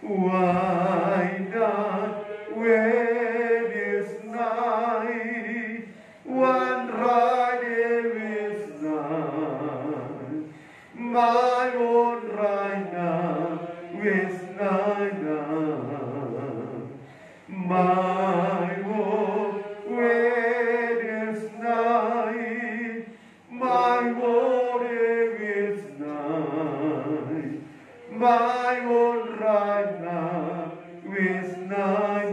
Why not when it's night, one right is night, my own right now is night, my own when it's night, my own is night, my own right now is night.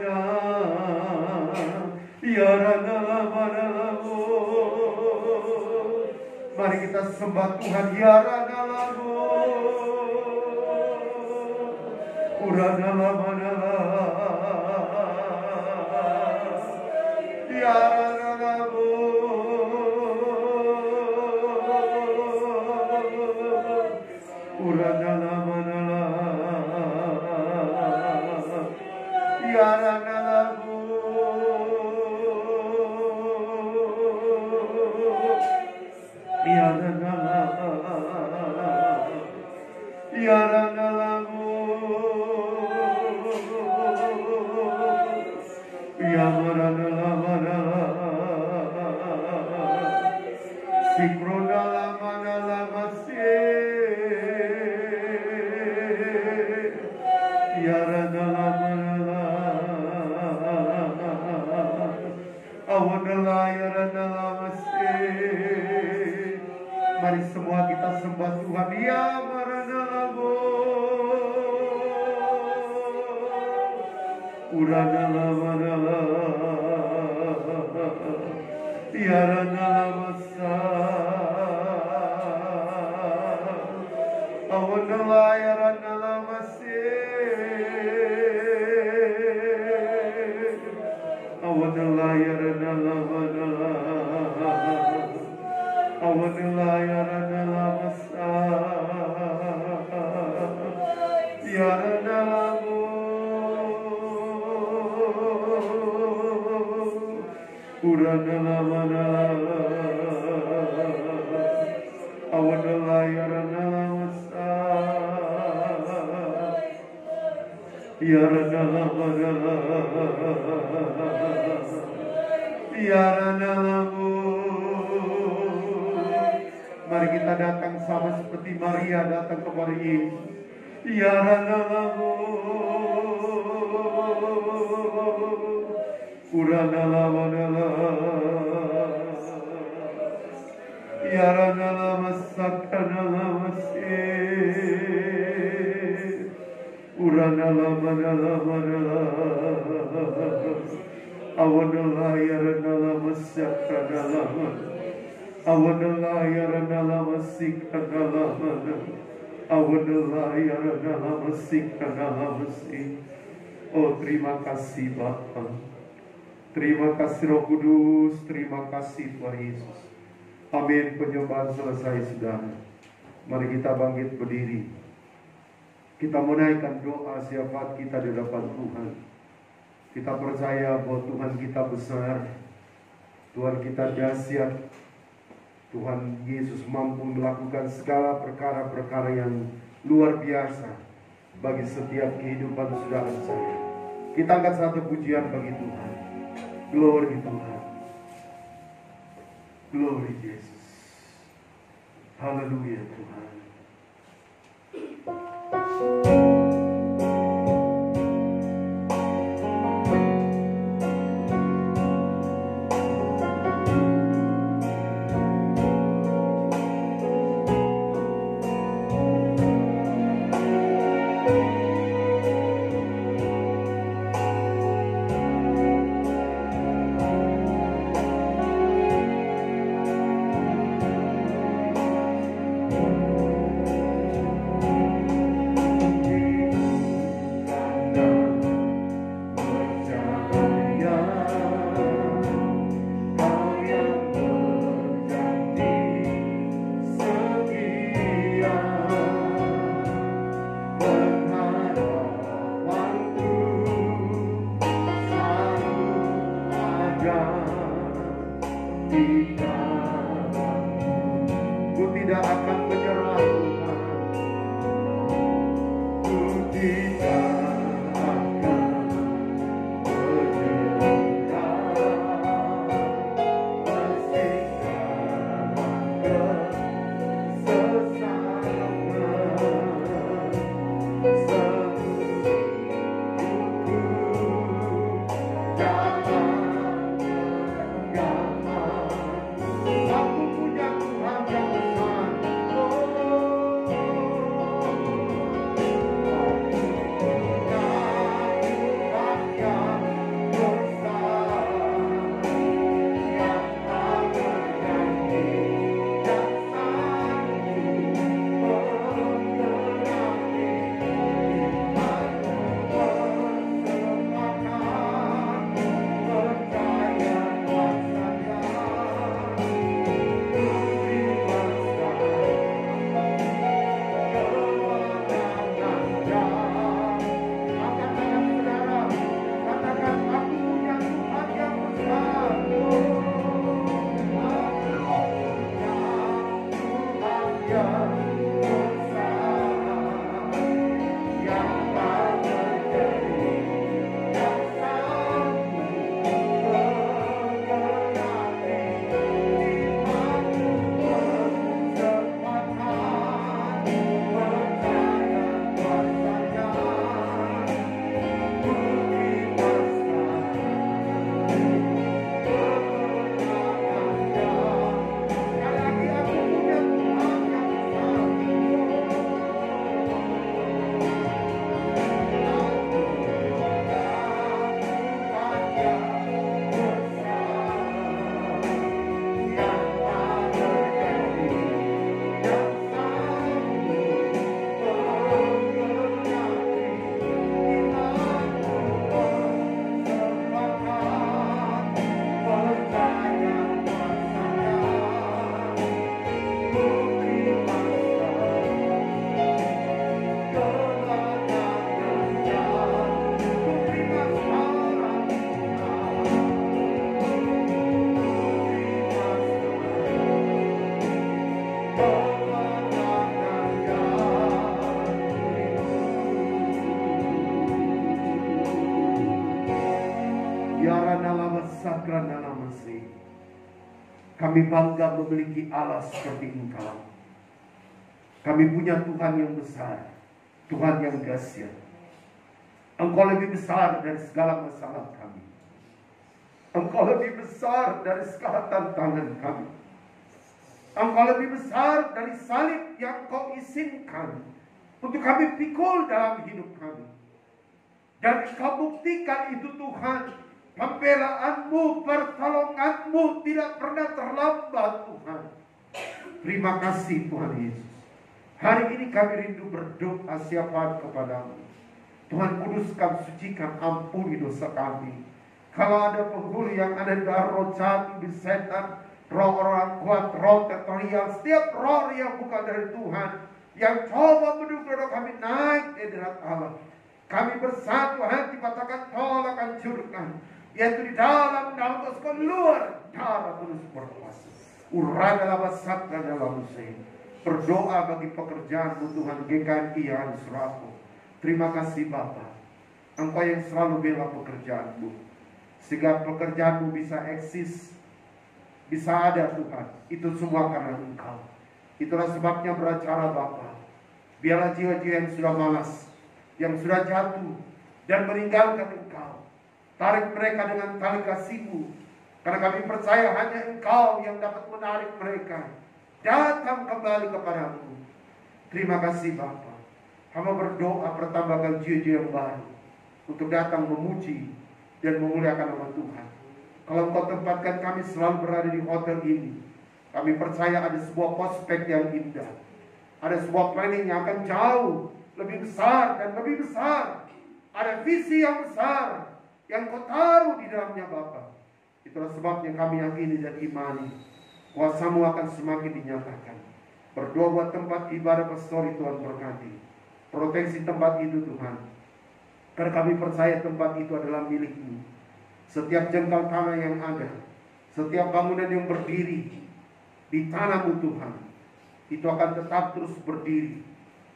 Mari kita sembah Tuhan. Mari semua kita sembah Tuhan. Ya Maranalamo, Uranalamanala, Ya Ranalamasa, Awanala Ya Ranalamase, Awanala Ya Ranalamanala, Awanala Ya Ranalamasa, Ya Ranalamo, Uranalamanala, Awanala Ya Ranalamasa, Ya Ranalamanala, Ya Ranalamo. Mari kita datang sama seperti Maria datang kepada Yesus. Ya Ranalamo, Uranalamanala, Ya Ranalamasakanalamasse, Uranalamanala, Awanala Ya Ranalamasakanalamasse, Awanala Ya Ranalamasikanalamana, Awanala Ya Ranalamasikanalamasi. Oh, terima kasih Bapa, terima kasih Roh Kudus, terima kasih Tuhan Yesus. Amin. Penyembahan selesai saudara. Mari kita bangkit berdiri. Kita menaikkan doa syafaat kita di hadapan Tuhan. Kita percaya bahwa Tuhan kita besar, Tuhan kita dahsyat. Tuhan Yesus mampu melakukan segala perkara-perkara yang luar biasa bagi setiap kehidupan saudara saya. Kita angkat satu pujian bagi Tuhan. Glory Tuhan. Glory Yesus. Haleluya Tuhan. Kami bangga memiliki Allah seperti Engkau. Kami punya Tuhan yang besar, Tuhan yang dahsyat. Engkau lebih besar dari segala masalah kami. Engkau lebih besar dari segala tantangan kami. Engkau lebih besar dari salib yang Kau izinkan untuk kami pikul dalam hidup kami. Dan Kau buktikan itu Tuhan. Pembelaanmu, pertolonganmu tidak pernah terlambat Tuhan. Terima kasih Tuhan Yesus. Hari ini kami rindu berdoa siapa kepadamu. Tuhan kuduskan, sucikan, ampuni dosa kami. Kalau ada penghulu yang ada di dalam roh jahat, iblis setan, roh orang kuat, roh tertorial, setiap roh yang bukan dari Tuhan, yang coba mendorong kami naik ke hadirat Allah. Kami bersatu hati katakan tolak hancurkan, yaitu di dalam terus keluar darah terus berkuasa. Uradalah basatkan dalam usaha. Berdoa bagi pekerjaanmu Tuhan GKI yang serapu. Terima kasih Bapa. Engkau yang selalu bela pekerjaanmu, sehingga pekerjaanmu bisa eksis, bisa ada Tuhan. Itu semua karena Engkau. Itulah sebabnya beracara Bapa. Biarlah jiwa-jiwa yang sudah malas, yang sudah jatuh dan meninggalkan Engkau, tarik mereka dengan tali kasih-Mu. Karena kami percaya hanya Engkau yang dapat menarik mereka datang kembali kepadamu. Terima kasih Bapa. Hamba berdoa pertambahkan jiwa-jiwa yang baru untuk datang memuji dan memuliakan nama Tuhan. Kalau Engkau tempatkan kami selalu berada di hotel ini, kami percaya ada sebuah prospek yang indah, ada sebuah planning yang akan jauh lebih besar dan lebih besar. Ada visi yang besar yang Kau taruh di dalamnya Bapa. Itulah sebabnya kami yakini dan imani kuasa-Mu akan semakin dinyatakan. Berdoa buat tempat ibadah pastori, Tuhan berkati. Proteksi tempat itu Tuhan. Karena kami percaya tempat itu adalah milik-Mu. Setiap jengkal tanah yang ada, setiap bangunan yang berdiri di tanah-Mu Tuhan, itu akan tetap terus berdiri.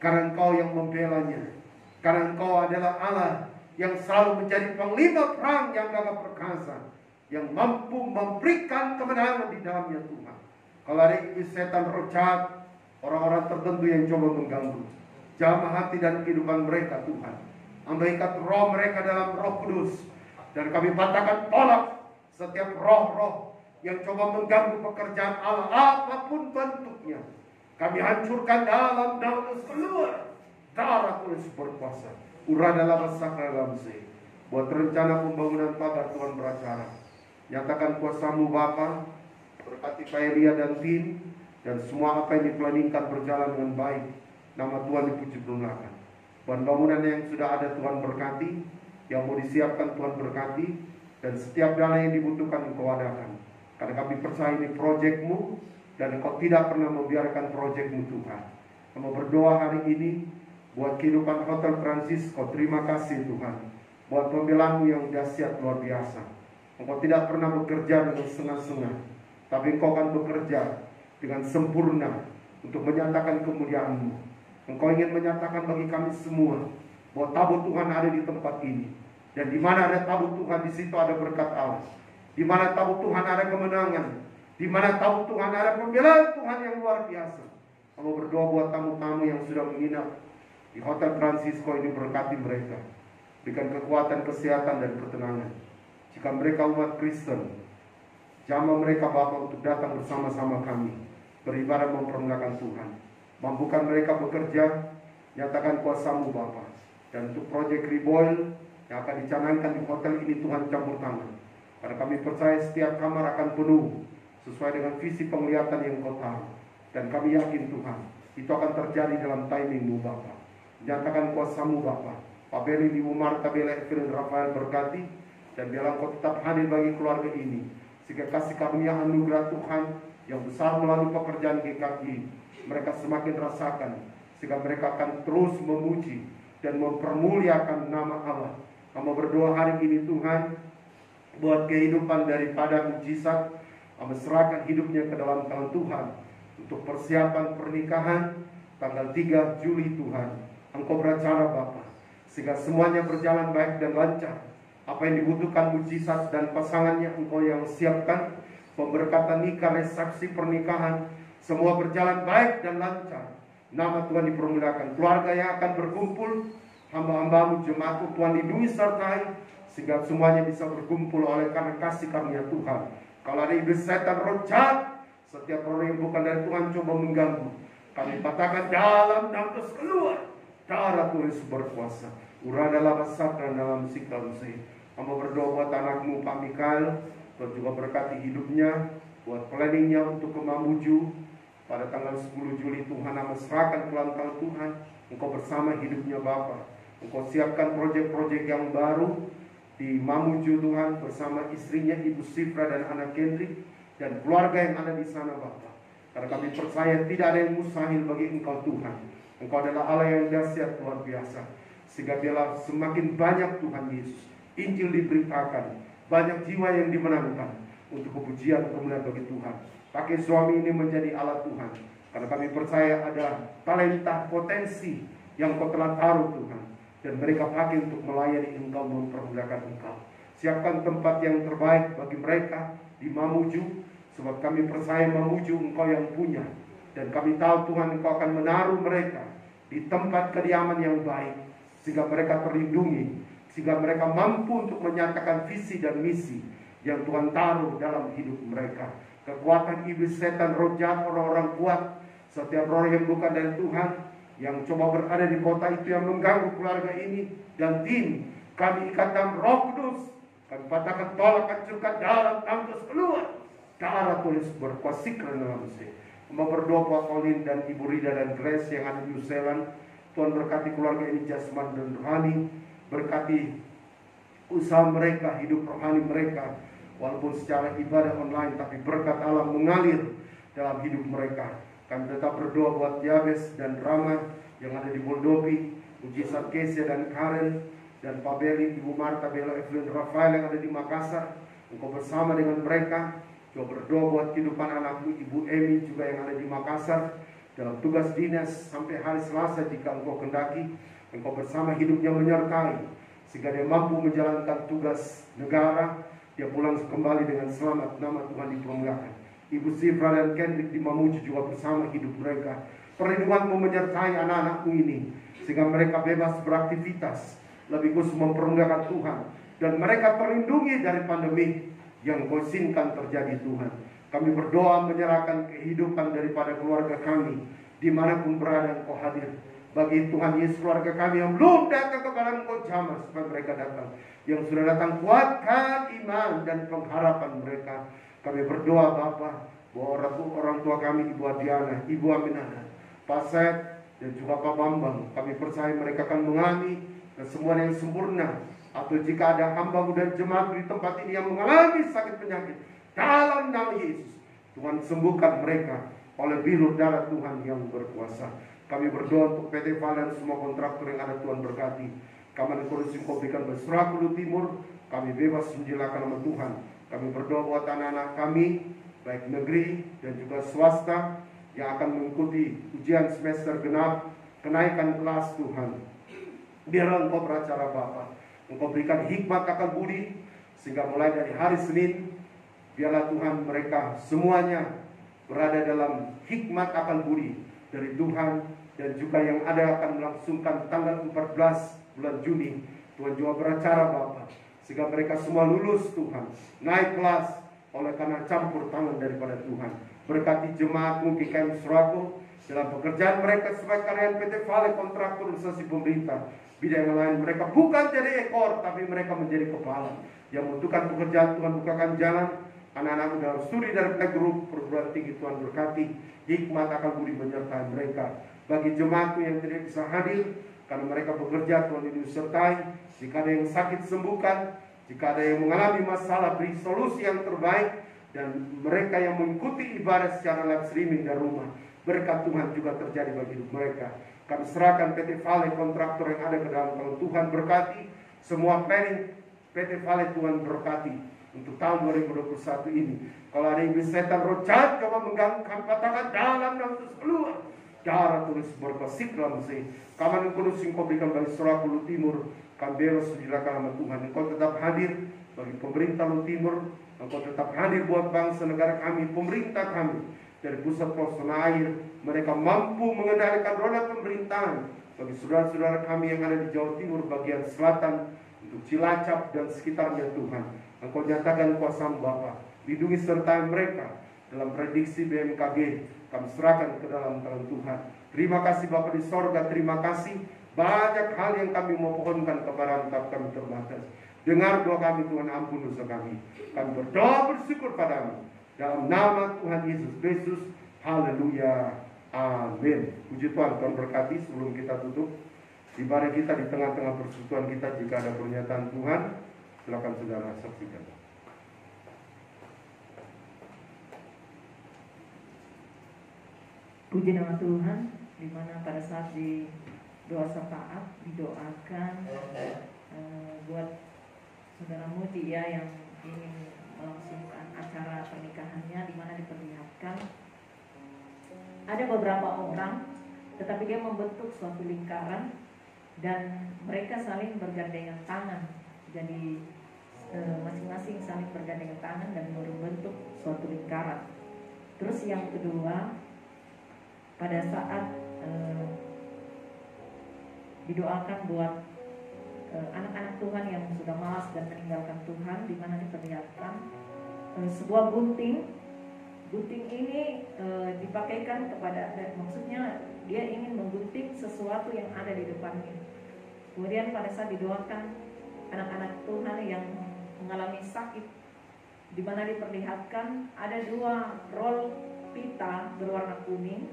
Karena Engkau yang membelanya. Karena Engkau adalah Allah yang selalu menjadi panglima perang yang gagah perkasa, yang mampu memberikan kemenangan di dalamnya Tuhan. Kalau ada iblis setan roh jahat, orang-orang tertentu yang coba mengganggu, jamah hati dan kehidupan mereka Tuhan. Ambaikan roh mereka dalam Roh Kudus. Dan kami patahkan tolak setiap roh-roh yang coba mengganggu pekerjaan Allah apapun bentuknya. Kami hancurkan dalam terus keluar darah terus berkuasa. Uradalah basakra dalam se. Buat rencana pembangunan pagar Tuhan beracara. Nyatakan kuasa-Mu Bapa, berkati Pak Elia dan tim, dan semua apa yang diplaningkan berjalan dengan baik. Nama Tuhan dipuji bermulakan. Bangunan yang sudah ada Tuhan berkati, yang mau disiapkan Tuhan berkati, dan setiap dana yang dibutuhkan Engkau adakan. Karena kami percaya ini proyek-Mu, dan Engkau tidak pernah membiarkan proyek-Mu Tuhan. Kami berdoa hari ini buat kehidupan Hotel Francisco. Terima kasih Tuhan buat pembelaan-Mu yang dahsyat luar biasa. Engkau tidak pernah bekerja dengan setengah-setengah, tapi Engkau akan bekerja dengan sempurna untuk menyatakan kemuliaan-Mu. Engkau ingin menyatakan bagi kami semua bahwa tabut Tuhan ada di tempat ini. Dan di mana ada tabut Tuhan, di situ ada berkat Allah. Di mana tabut Tuhan ada kemenangan. Di mana tabut Tuhan ada pembelaan Tuhan yang luar biasa. Kamu berdoa buat tamu-tamu yang sudah menginap di Hotel Francisco ini, berkati mereka. Berikan kekuatan, kesehatan, dan ketenangan. Jika mereka umat Kristen, jamah mereka Bapa untuk datang bersama-sama kami beribadah mempermuliakan Tuhan. Mampukan mereka bekerja, nyatakan kuasa-Mu Bapa. Dan untuk proyek Riboil yang akan dicanangkan di hotel ini Tuhan campur tangan. Karena kami percaya setiap kamar akan penuh sesuai dengan visi penglihatan yang Kau taruh. Dan kami yakin Tuhan, itu akan terjadi dalam timing-Mu Bapa. Nyatakan kuasa-Mu Bapa. Pak Beri, Ibu Marta, Bela, Evelyn, Rafael berkati. Dan biarlah Kau tetap hadir bagi keluarga ini. Sehingga kasih karunia anugerah Tuhan yang besar melalui pekerjaan GKI mereka semakin rasakan, sehingga mereka akan terus memuji dan mempermuliakan nama Allah. Kamu berdoa hari ini Tuhan buat kehidupan daripada mujizat. Kamu serahkan hidupnya ke dalam tangan Tuhan untuk persiapan pernikahan tanggal 3 Juli Tuhan. Engkau beracara Bapa, sehingga semuanya berjalan baik dan lancar. Apa yang dibutuhkan mujizat dan pasangannya Engkau yang siapkan. pemberkatan nikah, resepsi pernikahan, semua berjalan baik dan lancar. Nama Tuhan dipermuliakan. Keluarga yang akan berkumpul, hamba-hambamu, jemaatmu, Tuhan lindungi sertai, sehingga semuanya bisa berkumpul oleh karena kasih karunia Tuhan. Kalau ada iblis setan, roh jahat, setiap orang yang bukan dari Tuhan coba mengganggu, kami patahkan dalam nama Yesus, keluar. Darah Tuhan Yesus berkuasa. Urada lava sabda dalam sikal saya. Hamba berdoa buat anakmu Pak Mikael, Tuhan juga berkati hidupnya, buat planningnya untuk ke Mamuju pada tanggal 10 Juli. Tuhan nama serahkan ke dalam Tuhan. Engkau bersama hidupnya Bapa. Engkau siapkan proyek-proyek yang baru di Mamuju Tuhan, bersama istrinya Ibu Sifra dan anak Kendrick dan keluarga yang ada di sana Bapa. Karena kami percaya tidak ada yang mustahil bagi Engkau Tuhan. Engkau adalah Allah yang dahsyat luar biasa. Sehingga biarlah semakin banyak Tuhan Yesus Injil diberitakan, banyak jiwa yang dimenangkan untuk kepujian kemuliaan bagi Tuhan. Pakai suami ini menjadi alat Tuhan. Karena kami percaya ada talenta, potensi yang Kau telah taruh Tuhan. Dan mereka pakai untuk melayani Engkau, mempermuliakan Engkau. Siapkan tempat yang terbaik bagi mereka di Mamuju. Sebab kami percaya Mamuju Engkau yang punya. Dan kami tahu Tuhan Engkau akan menaruh mereka di tempat kediaman yang baik. Sehingga mereka terlindungi. Sehingga mereka mampu untuk menyatakan visi dan misi yang Tuhan taruh dalam hidup mereka. Kekuatan iblis, setan, roh jahat, orang-orang kuat, setiap roh yang bukan dari Tuhan, yang coba berada di kota itu, yang mengganggu keluarga ini dan tim, kami ikat dalam Roh Kudus. Kami patahkan, tolak, hancurkan dalam tangkus, keluar. Darah tulis berkuasa dalam saya. Mau berdoa buat Colin dan Ibu Rida dan Grace yang ada di New Zealand. Tuhan berkati keluarga ini jasmani dan rohani. Berkati usaha mereka, hidup rohani mereka. Walaupun secara ibadah online, tapi berkat Allah mengalir dalam hidup mereka. Kami tetap berdoa buat Yabes dan Rama yang ada di Moldovi, Mujizat Kesia dan Karen, dan Pak Beli, Ibu Marta, Bella, Evelyn, Rafael yang ada di Makassar. Engkau bersama dengan mereka. Coba berdoa buat kehidupan anakmu, Ibu Emi juga yang ada di Makassar, dalam tugas dinas sampai hari Selasa jika Engkau kendaki. Engkau bersama hidupnya menyertai, sehingga dia mampu menjalankan tugas negara. Dia pulang kembali dengan selamat, nama Tuhan dipermuliakan. Ibu Sifra dan Kendrick di Mamuju juga bersama hidup mereka. Perlindunganmu menyertai anak-anakmu ini, sehingga mereka bebas beraktivitas, lebih khusus mempermuliakan Tuhan. Dan mereka terlindungi dari pandemi yang Kau izinkan terjadi Tuhan. Kami berdoa menyerahkan kehidupan daripada keluarga kami, dimanapun berada Engkau hadir. Bagi Tuhan Yesus, keluarga kami yang belum datang kepada Engkau, jamah supaya mereka datang. Yang sudah datang, kuatkan iman dan pengharapan mereka. Kami berdoa Bapa, bahwa orang tua kami, Ibu Adiana, Ibu Aminah, Pak Seth, dan juga Pak Bambang, kami percaya mereka akan mengalami kesembuhan yang sempurna. Atau jika ada hamba dan jemaat di tempat ini yang mengalami sakit penyakit, dalam nama Yesus, Tuhan sembuhkan mereka oleh bilur darah Tuhan yang berkuasa. Kami berdoa untuk PT Valen, semua kontraktor yang ada Tuhan berkati. Kami kursi Kau berikan Besra Kudu Timur, kami bebas menjelaskan nama Tuhan. Kami berdoa buat anak-anak kami, baik negeri dan juga swasta, yang akan mengikuti ujian semester genap, kenaikan kelas Tuhan. Biarlah Engkau beracara Bapa. Engkau berikan hikmat akal budi, sehingga mulai dari hari Senin, biarlah Tuhan mereka semuanya berada dalam hikmat akal budi dari Tuhan. Dan juga yang ada akan melangsungkan tanggal 14 bulan Juni. Tuhan juga beracara Bapa, sehingga mereka semua lulus Tuhan, naik kelas oleh karena campur tangan daripada Tuhan. Berkati jemaatmu GKM Surago dalam pekerjaan mereka sebagai karyawan PT Vale, kontraktor instansi pemerintah, bidang yang lain. Mereka bukan jadi ekor, tapi mereka menjadi kepala. Yang membutuhkan pekerjaan, Tuhan bukakan jalan. Anak-anak dalam studi dari playgroup perguruan tinggi, Tuhan berkati, hikmat akal budi menyertai mereka. Bagi jemaatku yang tidak bisa hadir karena mereka bekerja, Tuhan ini sertai. Jika ada yang sakit, sembuhkan. Jika ada yang mengalami masalah, beri solusi yang terbaik. Dan mereka yang mengikuti ibadah secara live streaming dari rumah, berkat Tuhan juga terjadi bagi hidup mereka. Kami serahkan PT Vale, kontraktor yang ada ke dalam tangan Tuhan berkati. Semua planning PT Vale Tuhan berkati untuk tahun 2021 ini. Kalau ada iblis setan roh jahat coba mengganggu, kami patahkan dalam nama Yesus, keluar. darah tulis berbasik dalam si kaman kudus yang kau berikan bagi Saudara Lu Timur, kami bebas menjelaskan nama Tuhan. Engkau tetap hadir bagi pemerintah Lu Timur, Engkau tetap hadir buat bangsa negara kami, pemerintah kami dari pusat pelosok air, mereka mampu mengendalikan roda pemerintahan bagi saudara-saudara kami yang ada di Jawa Timur bagian selatan, untuk Cilacap dan sekitarnya Tuhan. Engkau nyatakan kuasa-Mu Bapa, lindungi sertai mereka dalam prediksi BMKG, kami serahkan ke dalam tangan Tuhan. Terima kasih Bapa di sorga, terima kasih. Banyak hal yang kami mohonkan kepada Engkau, kami terbatas. Dengar doa kami Tuhan, ampun dosa kami. Kami berdoa bersyukur padamu. Dalam nama Tuhan Yesus Kristus. Haleluya. Amin. Puji Tuhan, Tuhan berkati. Sebelum kita tutup, ibadah kita di tengah-tengah persekutuan kita, jika ada pernyataan Tuhan, silakan saudara saksikan. Puji nama Tuhan, di mana pada saat di doa syafaat didoakan buat saudara Mudi ya yang ingin melangsungkan acara pernikahannya, di mana diperlihatkan ada beberapa orang, tetapi dia membentuk suatu lingkaran dan mereka saling bergandengan tangan. Jadi masing-masing saling bergandengan tangan dan membentuk suatu lingkaran. Terus yang kedua, pada saat didoakan buat anak-anak Tuhan yang sudah malas dan meninggalkan Tuhan, di mana diperlihatkan sebuah gunting. Gunting ini dipakaikan kepada, dan maksudnya dia ingin menggunting sesuatu yang ada di depannya. Kemudian pada saat didoakan anak-anak Tuhan yang mengalami sakit, di mana diperlihatkan ada 2 roll pita berwarna kuning,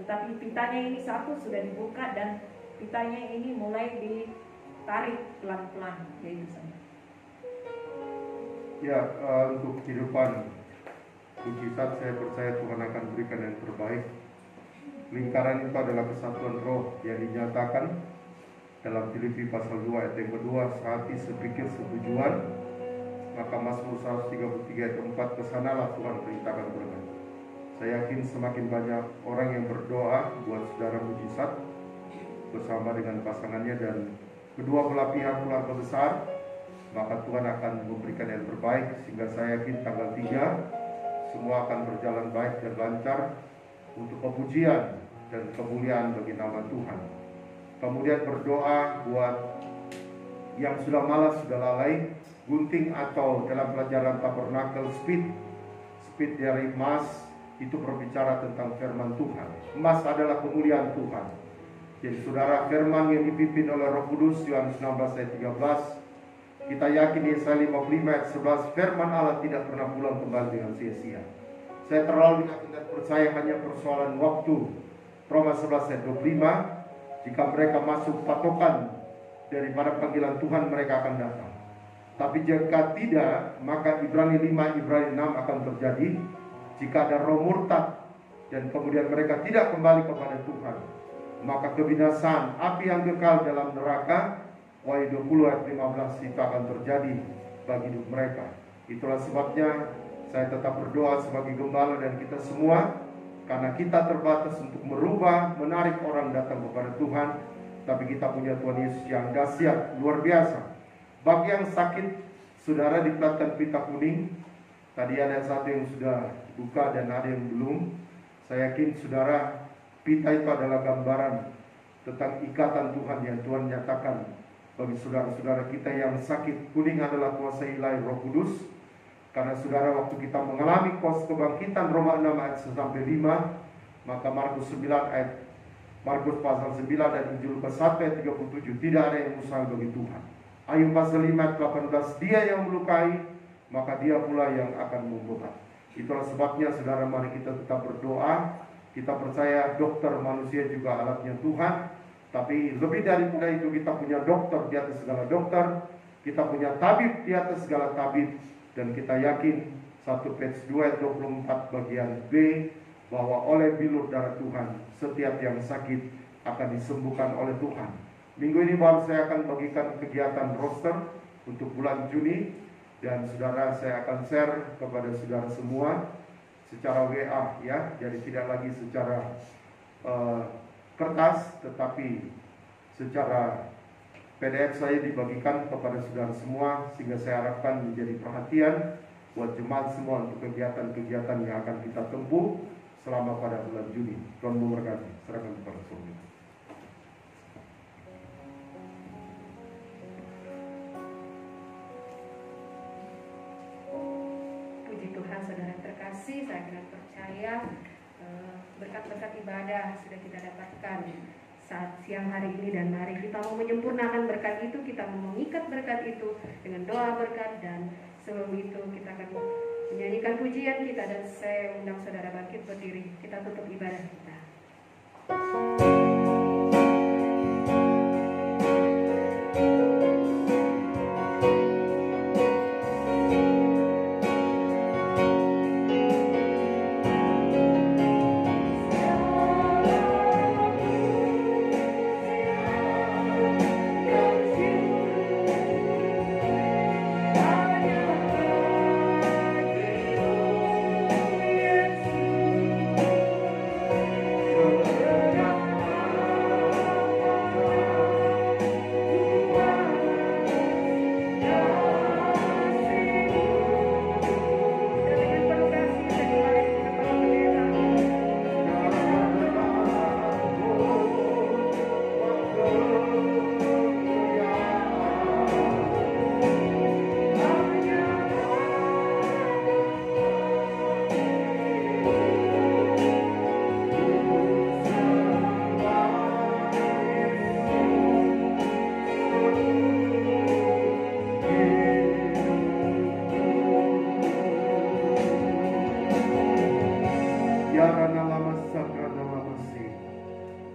tetapi pitanya ini satu sudah dibuka dan pitanya ini mulai ditarik pelan-pelan, yaitu sama. Ya, untuk kehidupan mujizat saya percaya Tuhan akan berikan yang terbaik. Lingkaran itu adalah kesatuan roh yang dinyatakan dalam Filipi pasal 2 ayat yang kedua, sehati sepikir setujuan. Maka Mazmur 133 ayat 4, kesanalah Tuhan perintahkan berkat. Saya yakin semakin banyak orang yang berdoa buat saudara mujizat bersama dengan pasangannya dan kedua belah pihak keluarga besar, maka Tuhan akan memberikan yang terbaik, sehingga saya yakin tanggal 3 semua akan berjalan baik dan lancar untuk kepujian dan kemuliaan bagi nama Tuhan. Kemudian berdoa buat yang sudah malas, sudah lalai, gunting atau dalam pelajaran tabernakel speed dari emas itu berbicara tentang firman Tuhan. Emas adalah kemuliaan Tuhan. Jadi saudara, firman yang dipimpin oleh Roh Kudus, Yohanes 16 ayat 13, kita yakin di Yesaya 55 ayat 11, firman Allah tidak pernah pulang kembali dengan sia-sia. Saya terlalu yakin dan percaya hanya persoalan waktu. Roma 11 ayat 25, jika mereka masuk patokan daripada panggilan Tuhan, mereka akan datang. Tapi jika tidak, maka Ibrani 5, Ibrani 6 akan terjadi. Jika ada roh murtad dan kemudian mereka tidak kembali kepada Tuhan, maka kebinasaan, api yang kekal dalam neraka, Wahyu 20 ayat 15 itu akan terjadi bagi hidup mereka. Itulah sebabnya saya tetap berdoa sebagai gembala dan kita semua, karena kita terbatas untuk merubah, menarik orang datang kepada Tuhan, tapi kita punya Tuhan Yesus yang dahsyat, luar biasa. Bagi yang sakit, saudara diplatkan pita kuning. Tadi ada satu yang sudah buka dan ada yang belum. Saya yakin saudara, pita itu adalah gambaran tentang ikatan Tuhan yang Tuhan nyatakan bagi saudara-saudara kita yang sakit. Kuning adalah kuasa ilahi Roh Kudus. Karena saudara, waktu kita mengalami kuasa kebangkitan Roma 6 ayat 1-5, maka Markus pasal 9 dan Injil Lukas 1 ayat 37, tidak ada yang mustahil bagi Tuhan. Ayub pasal 5 ayat 18, dia yang melukai, maka dia pula yang akan membuat. Itulah sebabnya saudara, mari kita tetap berdoa. Kita percaya dokter manusia juga alatnya Tuhan, tapi lebih daripada itu kita punya dokter di atas segala dokter, kita punya tabib di atas segala tabib, dan kita yakin 1 Petrus 2 ayat 24 bagian B, bahwa oleh bilur darah Tuhan setiap yang sakit akan disembuhkan oleh Tuhan. Minggu ini baru saya akan bagikan kegiatan roster untuk bulan Juni. Dan saudara, saya akan share kepada saudara semua secara WA ya. Jadi tidak lagi secara kertas, tetapi secara PDF saya dibagikan kepada saudara semua, sehingga saya harapkan menjadi perhatian buat jemaat semua untuk kegiatan-kegiatan yang akan kita tempuh selama pada bulan Juni. Tuhan memberkati. Serahkan kepada saudara. Puji Tuhan, saudara terkasih, saya benar percaya berkat-berkat ibadah sudah kita dapatkan saat siang hari ini, dan mari kita mau menyempurnakan berkat itu, kita mau mengikat berkat itu dengan doa berkat, dan sebelum itu kita akan menyanyikan pujian kita, dan saya undang saudara bangkit berdiri, kita tutup ibadah kita.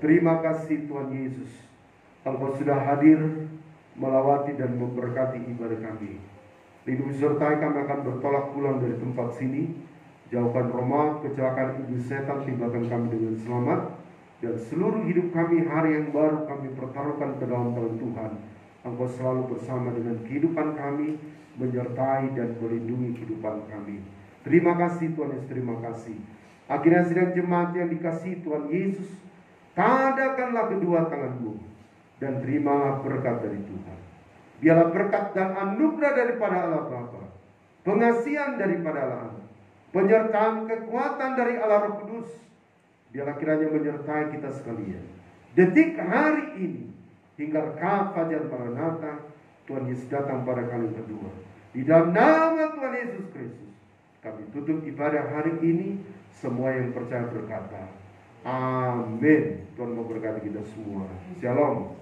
Terima kasih Tuhan Yesus, Engkau sudah hadir melawati dan memberkati ibadah kami. Lindungi sertai kami akan bertolak pulang dari tempat sini. Jauhkan roh maut, kecelakaan iblis setan, tibakan kami dengan selamat. Dan seluruh hidup kami, hari yang baru kami pertaruhkan ke dalam tangan Tuhan. Engkau selalu bersama dengan kehidupan kami, menyertai dan melindungi kehidupan kami. Terima kasih Tuhan Yesus, terima kasih. Akhirnya sidang jemaat yang dikasihi Tuhan Yesus, tadakanlah kedua tanganmu dan terimalah berkat dari Tuhan. Biarlah berkat dan anugerah daripada Allah Bapa, pengasihan daripada Allah Anak, penyertaan kekuatan dari Allah Roh Kudus, biarlah kiranya menyertai kita sekalian. Detik hari ini hingga fajar Maranatha, Tuhan Yesus datang pada kali kedua. Di dalam nama Tuhan Yesus Kristus, kami tutup ibadah hari ini. Semua yang percaya berkata, amin. Tuhan memberkati kita semua. Shalom.